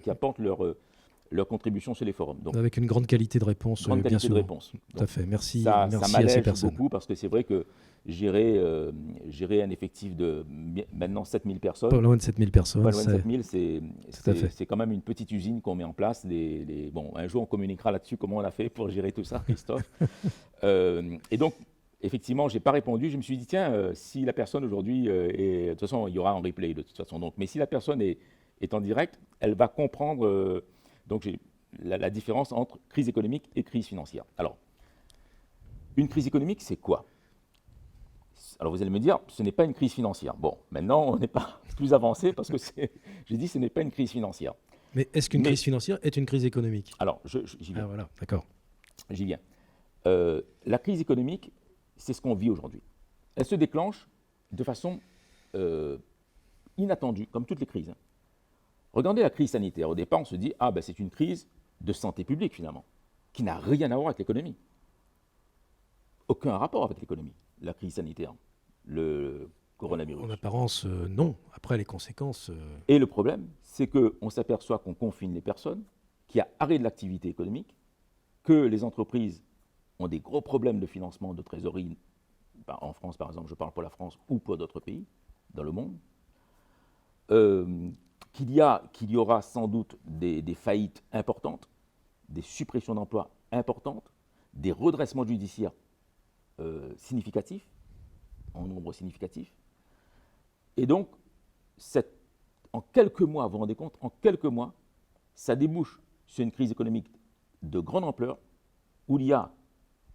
qui apportent leur contribution sur les forums. Donc, avec une grande qualité de réponse, bien sûr. Donc, tout à fait. Merci, ça merci à ces personnes. beaucoup, parce que c'est vrai que gérer un effectif de maintenant 7000 personnes. Pas loin de 7000 personnes. Pas loin de 7000, c'est quand même une petite usine qu'on met en place. Bon, un jour, on communiquera là-dessus comment on a fait pour gérer tout ça, Christophe. Et donc, effectivement, je n'ai pas répondu. Je me suis dit, tiens, si la personne aujourd'hui de toute façon, il y aura un replay de toute façon. Donc, mais si la personne est en direct, elle va comprendre donc la différence entre crise économique et crise financière. Alors, une crise économique, c'est quoi ? Alors vous allez me dire, ce n'est pas une crise financière. Bon, maintenant, on n'est pas plus avancé parce que j'ai dit ce n'est pas une crise financière. Mais est-ce qu'une crise financière est une crise économique ? Alors, j'y viens. Ah voilà, d'accord. J'y viens. La crise économique, c'est ce qu'on vit aujourd'hui. Elle se déclenche de façon inattendue, comme toutes les crises. Hein. Regardez la crise sanitaire. Au départ, on se dit, c'est une crise de santé publique, finalement, qui n'a rien à voir avec l'économie. Aucun rapport avec l'économie, la crise sanitaire, le coronavirus. En apparence, non. Après, les conséquences... Et le problème, c'est qu'on s'aperçoit qu'on confine les personnes, qu'il y a arrêt de l'activité économique, que les entreprises ont des gros problèmes de financement, de trésorerie. En France, par exemple, je parle pour la France ou pour d'autres pays dans le monde. Qu'il y aura sans doute des faillites importantes, des suppressions d'emplois importantes, des redressements judiciaires significatifs, en nombre significatif. Et donc, en quelques mois, vous vous rendez compte, en quelques mois, ça débouche sur une crise économique de grande ampleur où il y a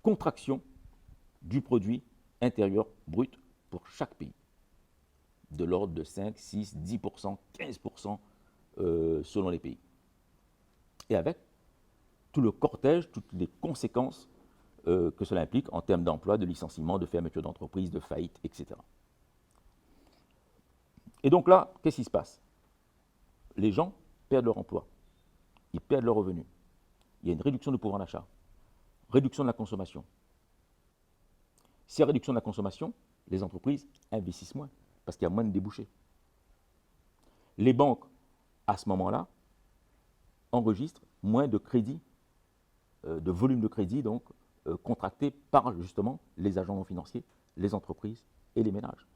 contraction du produit intérieur brut pour chaque pays, de l'ordre de 5, 6, 10%, 15% selon les pays. Et avec tout le cortège, toutes les conséquences que cela implique en termes d'emploi, de licenciement, de fermeture d'entreprise, de faillite, etc. Et donc là, qu'est-ce qui se passe ? Les gens perdent leur emploi, ils perdent leurs revenus. Il y a une réduction du pouvoir d'achat, réduction de la consommation. Si il y a réduction de la consommation, les entreprises investissent moins, parce qu'il y a moins de débouchés. Les banques, à ce moment-là, enregistrent moins de crédits, de volume de crédit, donc, contractés par, justement, les agents non financiers, les entreprises et les ménages.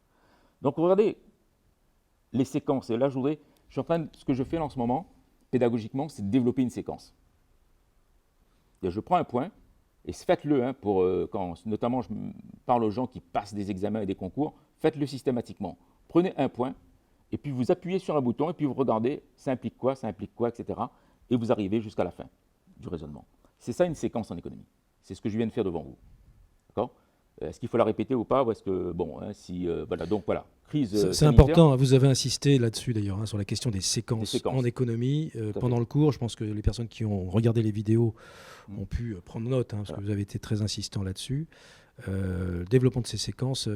Donc, regardez les séquences. Et là, ce que je fais en ce moment, pédagogiquement, c'est de développer une séquence. Et je prends un point, et faites-le, hein, quand notamment je parle aux gens qui passent des examens et des concours, faites-le systématiquement. Prenez un point, et puis vous appuyez sur un bouton, et puis vous regardez, ça implique quoi, etc. Et vous arrivez jusqu'à la fin du raisonnement. C'est ça une séquence en économie. C'est ce que je viens de faire devant vous. D'accord ? Est-ce qu'il faut la répéter ou pas ? Ou est-ce que, bon, hein, voilà, donc voilà, crise c'est important, vous avez insisté là-dessus d'ailleurs, hein, sur la question des séquences en économie. Pendant le cours, je pense que les personnes qui ont regardé les vidéos ont pu prendre note, hein, parce que vous avez été très insistant là-dessus. Le développement de ces séquences,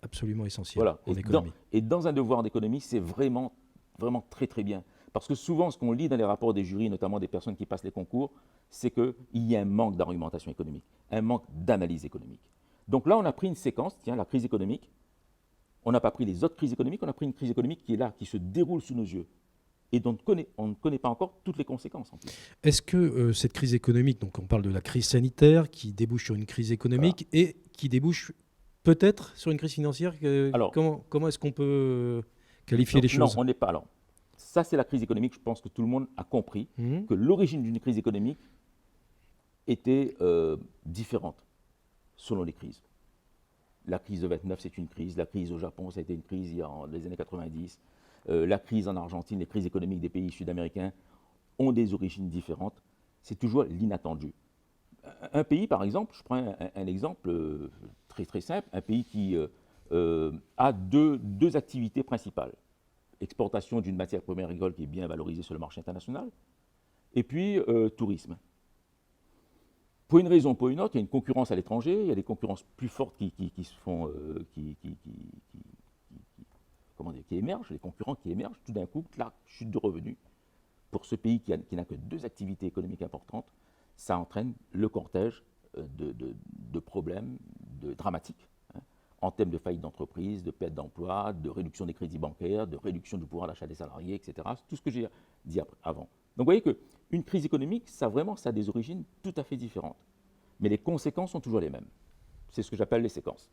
absolument essentiel en économie. Et dans un devoir d'économie, c'est vraiment, vraiment très très bien. Parce que souvent, ce qu'on lit dans les rapports des jurys, notamment des personnes qui passent les concours, c'est qu'il y a un manque d'argumentation économique, un manque d'analyse économique. Donc là, on a pris une séquence, tiens, la crise économique. On n'a pas pris les autres crises économiques, on a pris une crise économique qui est là, qui se déroule sous nos yeux. Et dont on ne connaît pas encore toutes les conséquences en plus. Est-ce que cette crise économique, donc on parle de la crise sanitaire, qui débouche sur une crise économique et qui débouche peut-être sur une crise financière, alors, comment est-ce qu'on peut qualifier les choses ? Non, on n'est pas. Alors, ça, c'est la crise économique. Je pense que tout le monde a compris que l'origine d'une crise économique était différente selon les crises. La crise de 29, c'est une crise. La crise au Japon, ça a été une crise dans les années 90. la crise en Argentine, les crises économiques des pays sud-américains ont des origines différentes. C'est toujours l'inattendu. Un pays, par exemple, je prends un exemple très très simple, un pays qui a deux activités principales. Exportation d'une matière première agricole qui est bien valorisée sur le marché international, et puis tourisme. Pour une raison ou pour une autre, il y a une concurrence à l'étranger, il y a des concurrences plus fortes qui émergent, les concurrents qui émergent, tout d'un coup, la chute de revenus. Pour ce pays qui n'a que deux activités économiques importantes, ça entraîne le cortège de problèmes dramatiques, hein, en termes de faillite d'entreprise, de perte d'emploi, de réduction des crédits bancaires, de réduction du pouvoir d'achat des salariés, etc. Tout ce que j'ai dit avant. Donc vous voyez qu'une crise économique, ça a des origines tout à fait différentes. Mais les conséquences sont toujours les mêmes. C'est ce que j'appelle les séquences.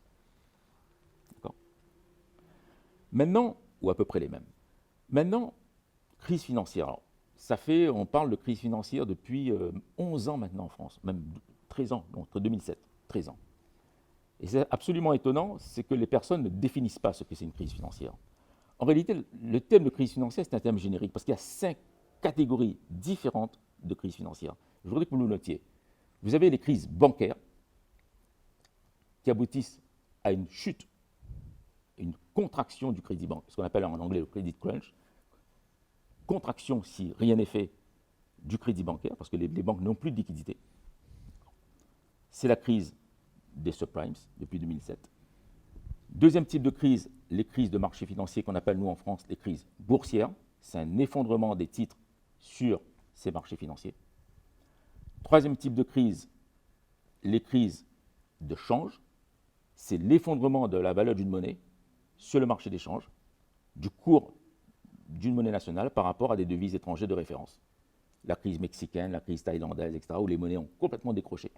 D'accord ? Maintenant, ou à peu près les mêmes. Maintenant, crise financière. Alors, on parle de crise financière depuis 11 ans maintenant en France, même 13 ans, donc entre 2007, 13 ans. Et c'est absolument étonnant, c'est que les personnes ne définissent pas ce que c'est une crise financière. En réalité, le terme de crise financière, c'est un terme générique, parce qu'il y a 5 catégories différentes de crise financière. Je voudrais que vous le notiez. Vous avez les crises bancaires, qui aboutissent à une chute, une contraction du crédit bancaire, ce qu'on appelle en anglais le credit crunch, contraction, si rien n'est fait, du crédit bancaire, parce que les banques n'ont plus de liquidité. C'est la crise des subprimes depuis 2007. Deuxième type de crise, les crises de marché financier qu'on appelle nous en France les crises boursières. C'est un effondrement des titres sur ces marchés financiers. Troisième type de crise, les crises de change. C'est l'effondrement de la valeur d'une monnaie sur le marché des changes, du cours d'une monnaie nationale par rapport à des devises étrangères de référence. La crise mexicaine, la crise thaïlandaise, etc., où les monnaies ont complètement décroché.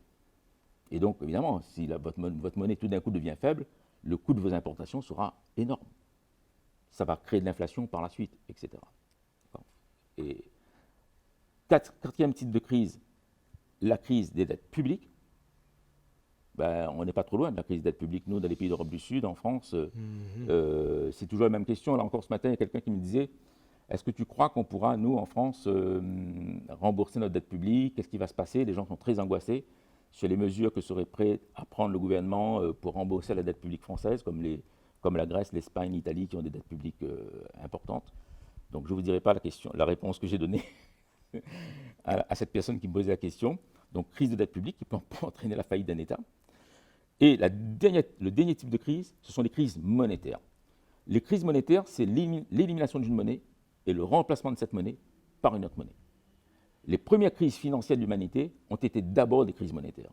Et donc, évidemment, si votre monnaie tout d'un coup devient faible, le coût de vos importations sera énorme. Ça va créer de l'inflation par la suite, etc. Et quatrième type de crise, la crise des dettes publiques. On n'est pas trop loin de la crise des dettes publiques. Nous, dans les pays d'Europe du Sud, en France, c'est toujours la même question. Là encore, ce matin, il y a quelqu'un qui me disait, est-ce que tu crois qu'on pourra, nous, en France, rembourser notre dette publique? Qu'est-ce qui va se passer? Les gens sont très angoissés sur les mesures que serait prêt à prendre le gouvernement pour rembourser la dette publique française, comme la Grèce, l'Espagne, l'Italie, qui ont des dettes publiques importantes. Donc, je ne vous dirai pas la réponse que j'ai donnée à cette personne qui me posait la question. Donc, crise de dette publique qui peut entraîner la faillite d'un État. Et le dernier type de crise, ce sont les crises monétaires. Les crises monétaires, c'est l'élimination d'une monnaie et le remplacement de cette monnaie par une autre monnaie. Les premières crises financières de l'humanité ont été d'abord des crises monétaires.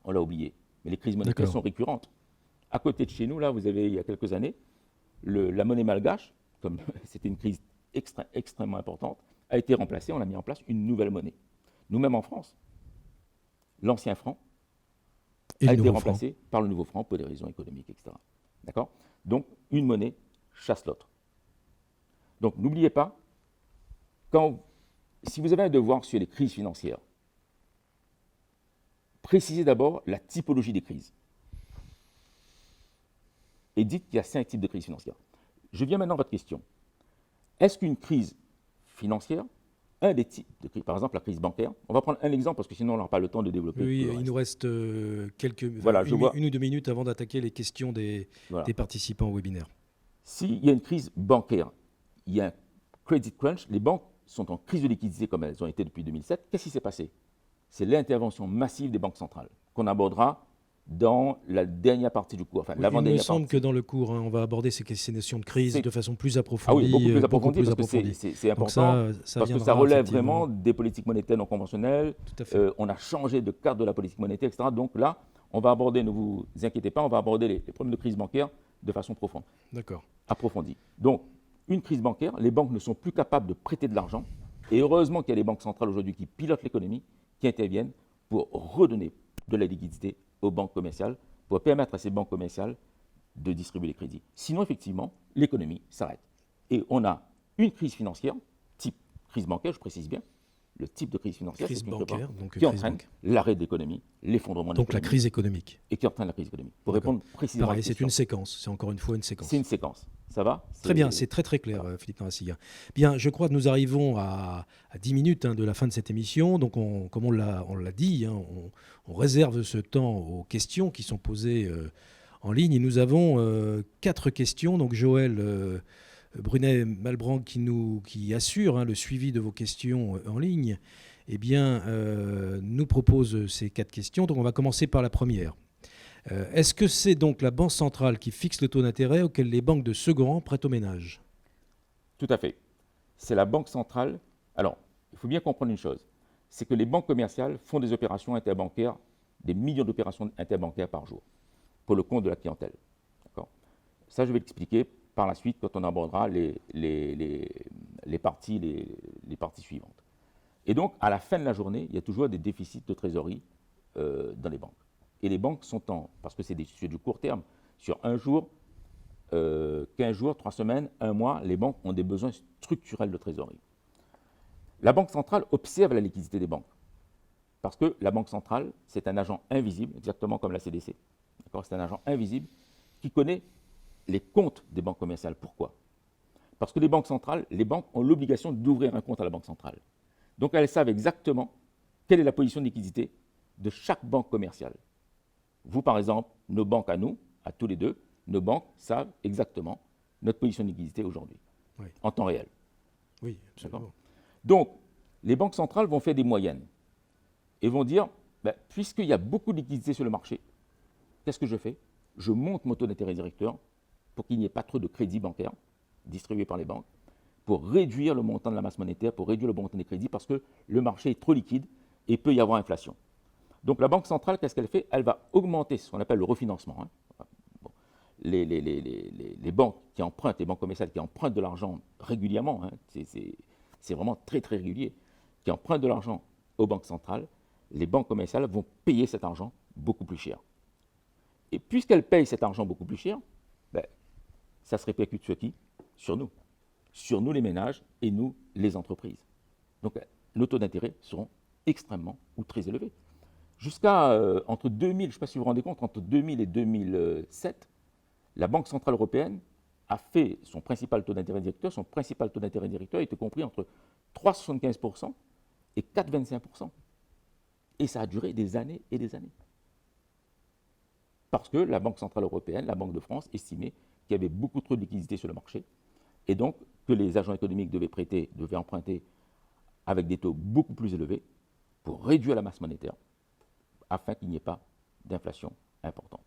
On l'a oublié. Mais les crises monétaires sont récurrentes. À côté de chez nous, là, vous avez, il y a quelques années, la monnaie malgache, comme c'était une crise extrêmement importante, a été remplacée, on a mis en place une nouvelle monnaie. Nous-mêmes en France, l'ancien franc a été remplacé par le nouveau franc pour des raisons économiques, etc. D'accord ? Donc, une monnaie chasse l'autre. Donc, n'oubliez pas, si vous avez un devoir sur les crises financières, précisez d'abord la typologie des crises. Et dites qu'il y a 5 types de crises financières. Je viens maintenant à votre question. Est-ce qu'une crise financière, un des types de crise, par exemple la crise bancaire, on va prendre un exemple parce que sinon on n'aura pas le temps de développer. Oui, il nous reste une ou deux minutes avant d'attaquer les questions des participants au webinaire. S'il y a une crise bancaire, il y a un credit crunch, les banques sont en crise de liquidité comme elles ont été depuis 2007. Qu'est-ce qui s'est passé? C'est l'intervention massive des banques centrales qu'on abordera dans la dernière partie du cours, enfin l'avant-dernière partie. Il me semble que dans le cours, on va aborder ces notions de crise de façon plus approfondie. Ah oui, beaucoup plus approfondie, parce que c'est important, parce que ça relève vraiment des politiques monétaires non conventionnelles. On a changé de cadre de la politique monétaire, etc. Donc là, on va aborder, ne vous inquiétez pas, on va aborder les problèmes de crise bancaire de façon profonde, approfondie. Donc, une crise bancaire, les banques ne sont plus capables de prêter de l'argent. Et heureusement qu'il y a des banques centrales aujourd'hui qui pilotent l'économie, qui interviennent pour redonner de la liquidité aux banques commerciales, pour permettre à ces banques commerciales de distribuer les crédits. Sinon, effectivement, l'économie s'arrête. Et on a une crise financière, type crise bancaire, je précise bien, le type de crise financière qui entraîne l'arrêt de l'économie, l'effondrement de l'économie. Donc la crise économique. Et qui entraîne la crise économique. Pour répondre précisément à la question. C'est une séquence, c'est encore une fois une séquence. C'est une séquence. Ça va? Très bien, c'est très très clair, Philippe Narassiga. Bien, je crois que nous arrivons à 10 minutes de la fin de cette émission. Donc, comme on l'a dit, on réserve ce temps aux questions qui sont posées en ligne. Et nous avons 4 questions. Donc, Joël Brunet-Malbranc qui assure le suivi de vos questions en ligne, eh bien, nous propose ces 4 questions. Donc, on va commencer par la première. Est-ce que c'est donc la Banque centrale qui fixe le taux d'intérêt auquel les banques de second rang prêtent aux ménages? Tout à fait. C'est la Banque centrale. Alors, il faut bien comprendre une chose, c'est que les banques commerciales font des opérations interbancaires, des millions d'opérations interbancaires par jour, pour le compte de la clientèle. D'accord? Ça, je vais l'expliquer par la suite quand on abordera les parties suivantes. Et donc, à la fin de la journée, il y a toujours des déficits de trésorerie dans les banques. Et les banques sont parce que c'est du court terme, sur un jour, 15 jours, 3 semaines, 1 mois, les banques ont des besoins structurels de trésorerie. La Banque centrale observe la liquidité des banques. Parce que la Banque centrale, c'est un agent invisible, exactement comme la CDC. C'est un agent invisible qui connaît les comptes des banques commerciales. Pourquoi? Parce que les banques centrales, les banques ont l'obligation d'ouvrir un compte à la Banque centrale. Donc elles savent exactement quelle est la position de liquidité de chaque banque commerciale. Vous, par exemple, nos banques à nous, à tous les deux, nos banques savent exactement notre position de liquidité aujourd'hui, oui, en temps réel. Oui, absolument. Donc, les banques centrales vont faire des moyennes et vont dire, puisqu'il y a beaucoup de liquidités sur le marché, qu'est-ce que je fais? Je monte mon taux d'intérêt directeur pour qu'il n'y ait pas trop de crédits bancaires distribués par les banques, pour réduire le montant de la masse monétaire, pour réduire le montant des crédits, parce que le marché est trop liquide et peut y avoir inflation. Donc la Banque centrale, qu'est-ce qu'elle fait? Elle va augmenter ce qu'on appelle le refinancement. Bon. Les banques qui empruntent, les banques commerciales qui empruntent de l'argent régulièrement, c'est vraiment très très régulier, qui empruntent de l'argent aux banques centrales, les banques commerciales vont payer cet argent beaucoup plus cher. Et puisqu'elles payent cet argent beaucoup plus cher, ça se répercute sur qui? Sur nous. Sur nous les ménages et nous les entreprises. Donc nos taux d'intérêt seront extrêmement ou très élevés. Jusqu'à entre 2000, je ne sais pas si vous vous rendez compte, entre 2000 et 2007, la Banque centrale européenne a fait son principal taux d'intérêt directeur. Son principal taux d'intérêt directeur était compris entre 3,75% et 4,25%. Et ça a duré des années et des années. Parce que la Banque centrale européenne, la Banque de France, estimait qu'il y avait beaucoup trop de liquidités sur le marché et donc que les agents économiques devaient emprunter avec des taux beaucoup plus élevés pour réduire la masse monétaire, afin qu'il n'y ait pas d'inflation importante.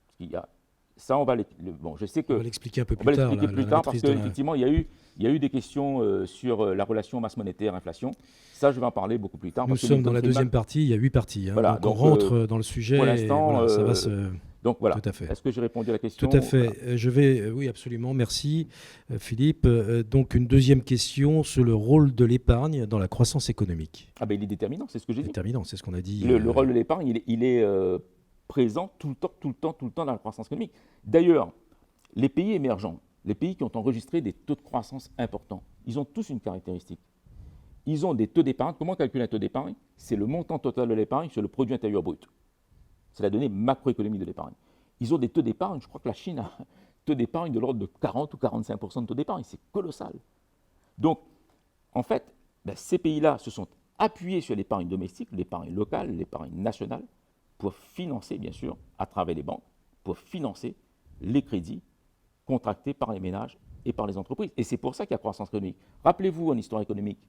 Parce qu'il y a, ça, on va je sais que on va l'expliquer un peu plus tard. On va tard, l'expliquer plus tard parce qu'effectivement, il y a eu des questions sur la relation masse monétaire-inflation. Ça, je vais en parler beaucoup plus tard. Nous sommes dans la deuxième partie, il y a 8 parties. Voilà, donc on rentre dans le sujet. Pour l'instant, ça va se... Donc voilà. Tout à fait. Est-ce que j'ai répondu à la question? Tout à fait. Voilà. Oui, absolument. Merci, Philippe. Donc une deuxième question sur le rôle de l'épargne dans la croissance économique. Il est déterminant, c'est ce que j'ai dit. Déterminant, c'est ce qu'on a dit. Le rôle de l'épargne, il est présent tout le temps dans la croissance économique. D'ailleurs, les pays émergents, les pays qui ont enregistré des taux de croissance importants, ils ont tous une caractéristique. Ils ont des taux d'épargne. Comment calculer un taux d'épargne? C'est le montant total de l'épargne sur le produit intérieur brut. C'est la donnée macroéconomique de l'épargne. Ils ont des taux d'épargne, je crois que la Chine a un taux d'épargne de l'ordre de 40 ou 45% de taux d'épargne. C'est colossal. Donc, en fait, ces pays-là se sont appuyés sur l'épargne domestique, l'épargne locale, l'épargne nationale, pour financer, bien sûr, à travers les banques, pour financer les crédits contractés par les ménages et par les entreprises. Et c'est pour ça qu'il y a croissance économique. Rappelez-vous, en histoire économique,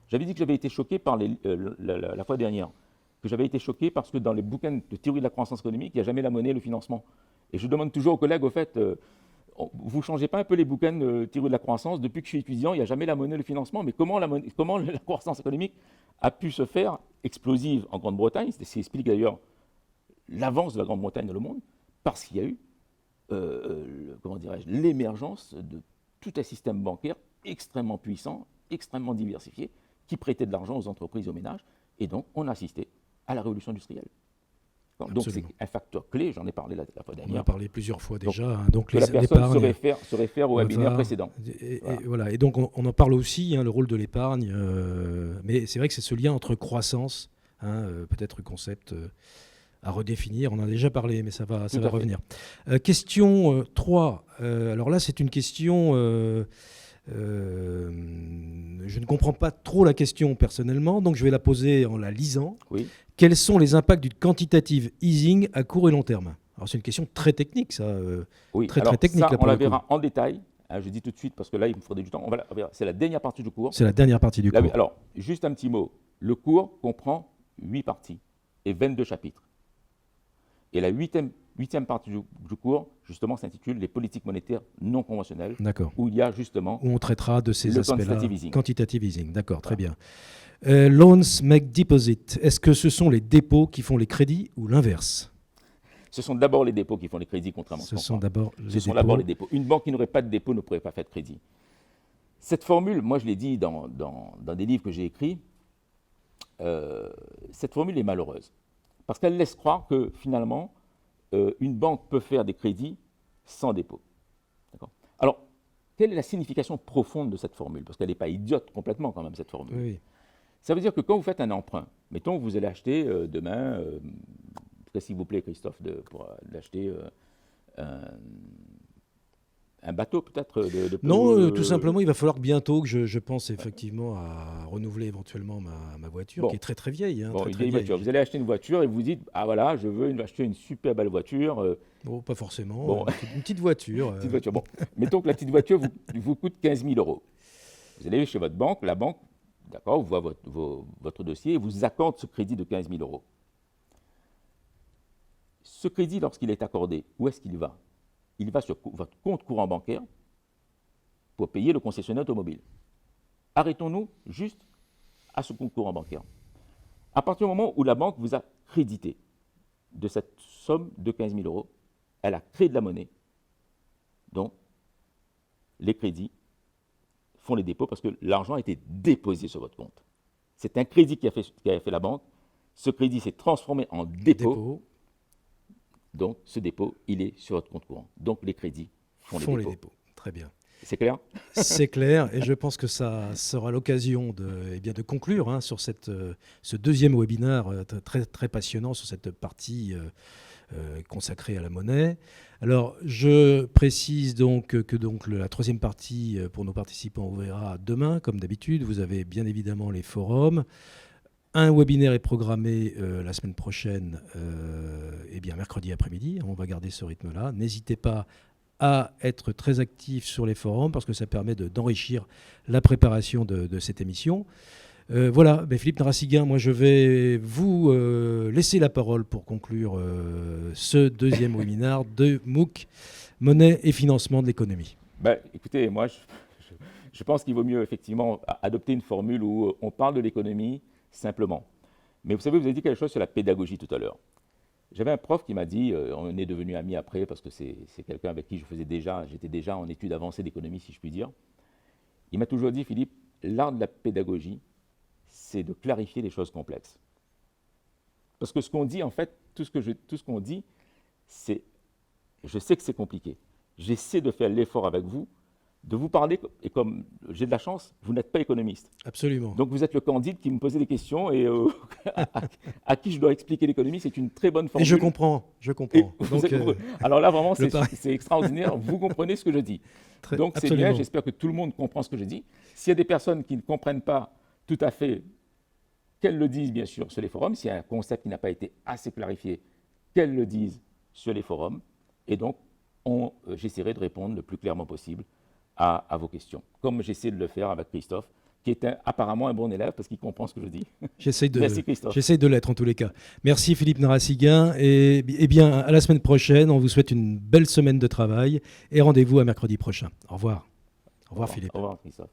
j'avais dit que j'avais été choqué par la fois dernière, que j'avais été choqué parce que dans les bouquins de théorie de la croissance économique, il n'y a jamais la monnaie et le financement. Et je demande toujours aux collègues, au fait, vous ne changez pas un peu les bouquins de théorie de la croissance? Depuis que je suis étudiant, il n'y a jamais la monnaie et le financement. Mais comment la croissance économique a pu se faire explosive en Grande-Bretagne? C'est ce qui explique d'ailleurs l'avance de la Grande-Bretagne dans le monde, parce qu'il y a eu l'émergence de tout un système bancaire extrêmement puissant, extrêmement diversifié, qui prêtait de l'argent aux entreprises et aux ménages. Et donc, on a assisté à la révolution industrielle. Donc c'est un facteur clé, j'en ai parlé la fois dernière. On en a parlé plusieurs fois déjà. Donc la personne se réfère au webinaire précédent. Et donc on en parle aussi, le rôle de l'épargne. Mais c'est vrai que c'est ce lien entre croissance, peut-être concept à redéfinir. On en a déjà parlé, mais ça va Tout à fait. revenir. Question 3. Alors là, c'est une question... je ne comprends pas trop la question personnellement, donc je vais la poser en la lisant. Oui. Quels sont les impacts du quantitative easing à court et long terme? Alors c'est une question très technique, ça. Oui, Très, alors très technique, ça, là, on pour la le coup. verra en détail. Hein, je dis tout de suite parce que là, il me faudrait du temps. On verra. C'est la dernière partie du cours. C'est la dernière partie du cours. Alors, juste un petit mot. Le cours comprend 8 parties et 22 chapitres. Et la huitième partie du cours, justement, s'intitule Les politiques monétaires non conventionnelles, D'accord. où il y a justement Où on traitera de ces le aspects-là. quantitative easing. Quantitative easing, d'accord, très Voilà. bien. Loans make deposit. Est-ce que ce sont les dépôts qui font les crédits ou l'inverse? Ce sont d'abord les dépôts qui font les crédits, contrairement à ce Ce qu'on sont croit. d'abord Ce les sont d'abord les dépôts. dépôts. Une banque qui n'aurait pas de dépôt ne pourrait pas faire de crédit. Cette formule, moi je l'ai dit dans des livres que j'ai écrits, cette formule est malheureuse. Parce qu'elle laisse croire que finalement, une banque peut faire des crédits sans dépôt. D'accord ? Alors, quelle est la signification profonde de cette formule? Parce qu'elle n'est pas idiote complètement quand même, cette formule. Oui. Ça veut dire que quand vous faites un emprunt, mettons que vous allez acheter demain, s'il vous plaît Christophe, pour acheter un bateau peut-être Non, tout simplement, il va falloir que bientôt que je pense effectivement à renouveler éventuellement ma voiture, Bon. qui est très très vieille. Hein, Bon, très, une très vieille voiture. Vous allez acheter une voiture et vous dites, ah voilà, je veux acheter une super belle voiture. Bon, pas forcément. Bon. Une petite voiture. Petite voiture. Bon, mettons que la petite voiture vous coûte 15 000 euros. Vous allez chez votre banque, la banque, d'accord, vous voit votre dossier et vous accorde ce crédit de 15 000 euros. Ce crédit, lorsqu'il est accordé, où est-ce qu'il va? Il va sur votre compte courant bancaire pour payer le concessionnaire automobile. Arrêtons-nous juste à ce compte courant bancaire. À partir du moment où la banque vous a crédité de cette somme de 15 000 euros, elle a créé de la monnaie. Donc, les crédits font les dépôts parce que l'argent a été déposé sur votre compte. C'est un crédit qui a fait la banque. Ce crédit s'est transformé en dépôt. Donc, ce dépôt, il est sur votre compte courant. Donc, les crédits font les dépôts. Très bien. C'est clair? C'est clair, et je pense que ça sera l'occasion de conclure sur ce deuxième webinaire très, très passionnant sur cette partie consacrée à la monnaie. Alors, je précise donc que la troisième partie pour nos participants ouvrira demain, comme d'habitude. Vous avez bien évidemment les forums. Un webinaire est programmé la semaine prochaine, mercredi après-midi. On va garder ce rythme-là. N'hésitez pas à être très actif sur les forums parce que ça permet d'enrichir la préparation de cette émission. Voilà, Philippe Narassiguin, moi je vais vous laisser la parole pour conclure ce deuxième webinaire de MOOC, monnaie et financement de l'économie. Écoutez, moi je pense qu'il vaut mieux effectivement adopter une formule où on parle de l'économie simplement. Mais vous savez, vous avez dit quelque chose sur la pédagogie tout à l'heure. J'avais un prof qui m'a dit, on est devenus amis après parce que c'est quelqu'un avec qui j'étais déjà en études avancées d'économie, si je puis dire. Il m'a toujours dit, Philippe, l'art de la pédagogie, c'est de clarifier les choses complexes. Parce que ce qu'on dit, en fait, tout ce qu'on dit, c'est, je sais que c'est compliqué. J'essaie de faire l'effort avec vous, de vous parler, et comme j'ai de la chance, vous n'êtes pas économiste. Absolument. Donc vous êtes le candide qui me posait des questions et à qui je dois expliquer l'économie, c'est une très bonne formule. Et je comprends. Donc, alors là, vraiment, c'est extraordinaire, vous comprenez ce que je dis. Donc c'est bien, j'espère que tout le monde comprend ce que je dis. S'il y a des personnes qui ne comprennent pas tout à fait, qu'elles le disent bien sûr sur les forums. S'il y a un concept qui n'a pas été assez clarifié, qu'elles le disent sur les forums. Et donc, j'essaierai de répondre le plus clairement possible à vos questions, comme j'essaie de le faire avec Christophe, qui est apparemment un bon élève parce qu'il comprend ce que je dis. Merci Christophe. J'essaie de l'être en tous les cas. Merci Philippe Narassiguin. Et bien, à la semaine prochaine. On vous souhaite une belle semaine de travail et rendez-vous à mercredi prochain. Au revoir. Au revoir Philippe. Au revoir Christophe.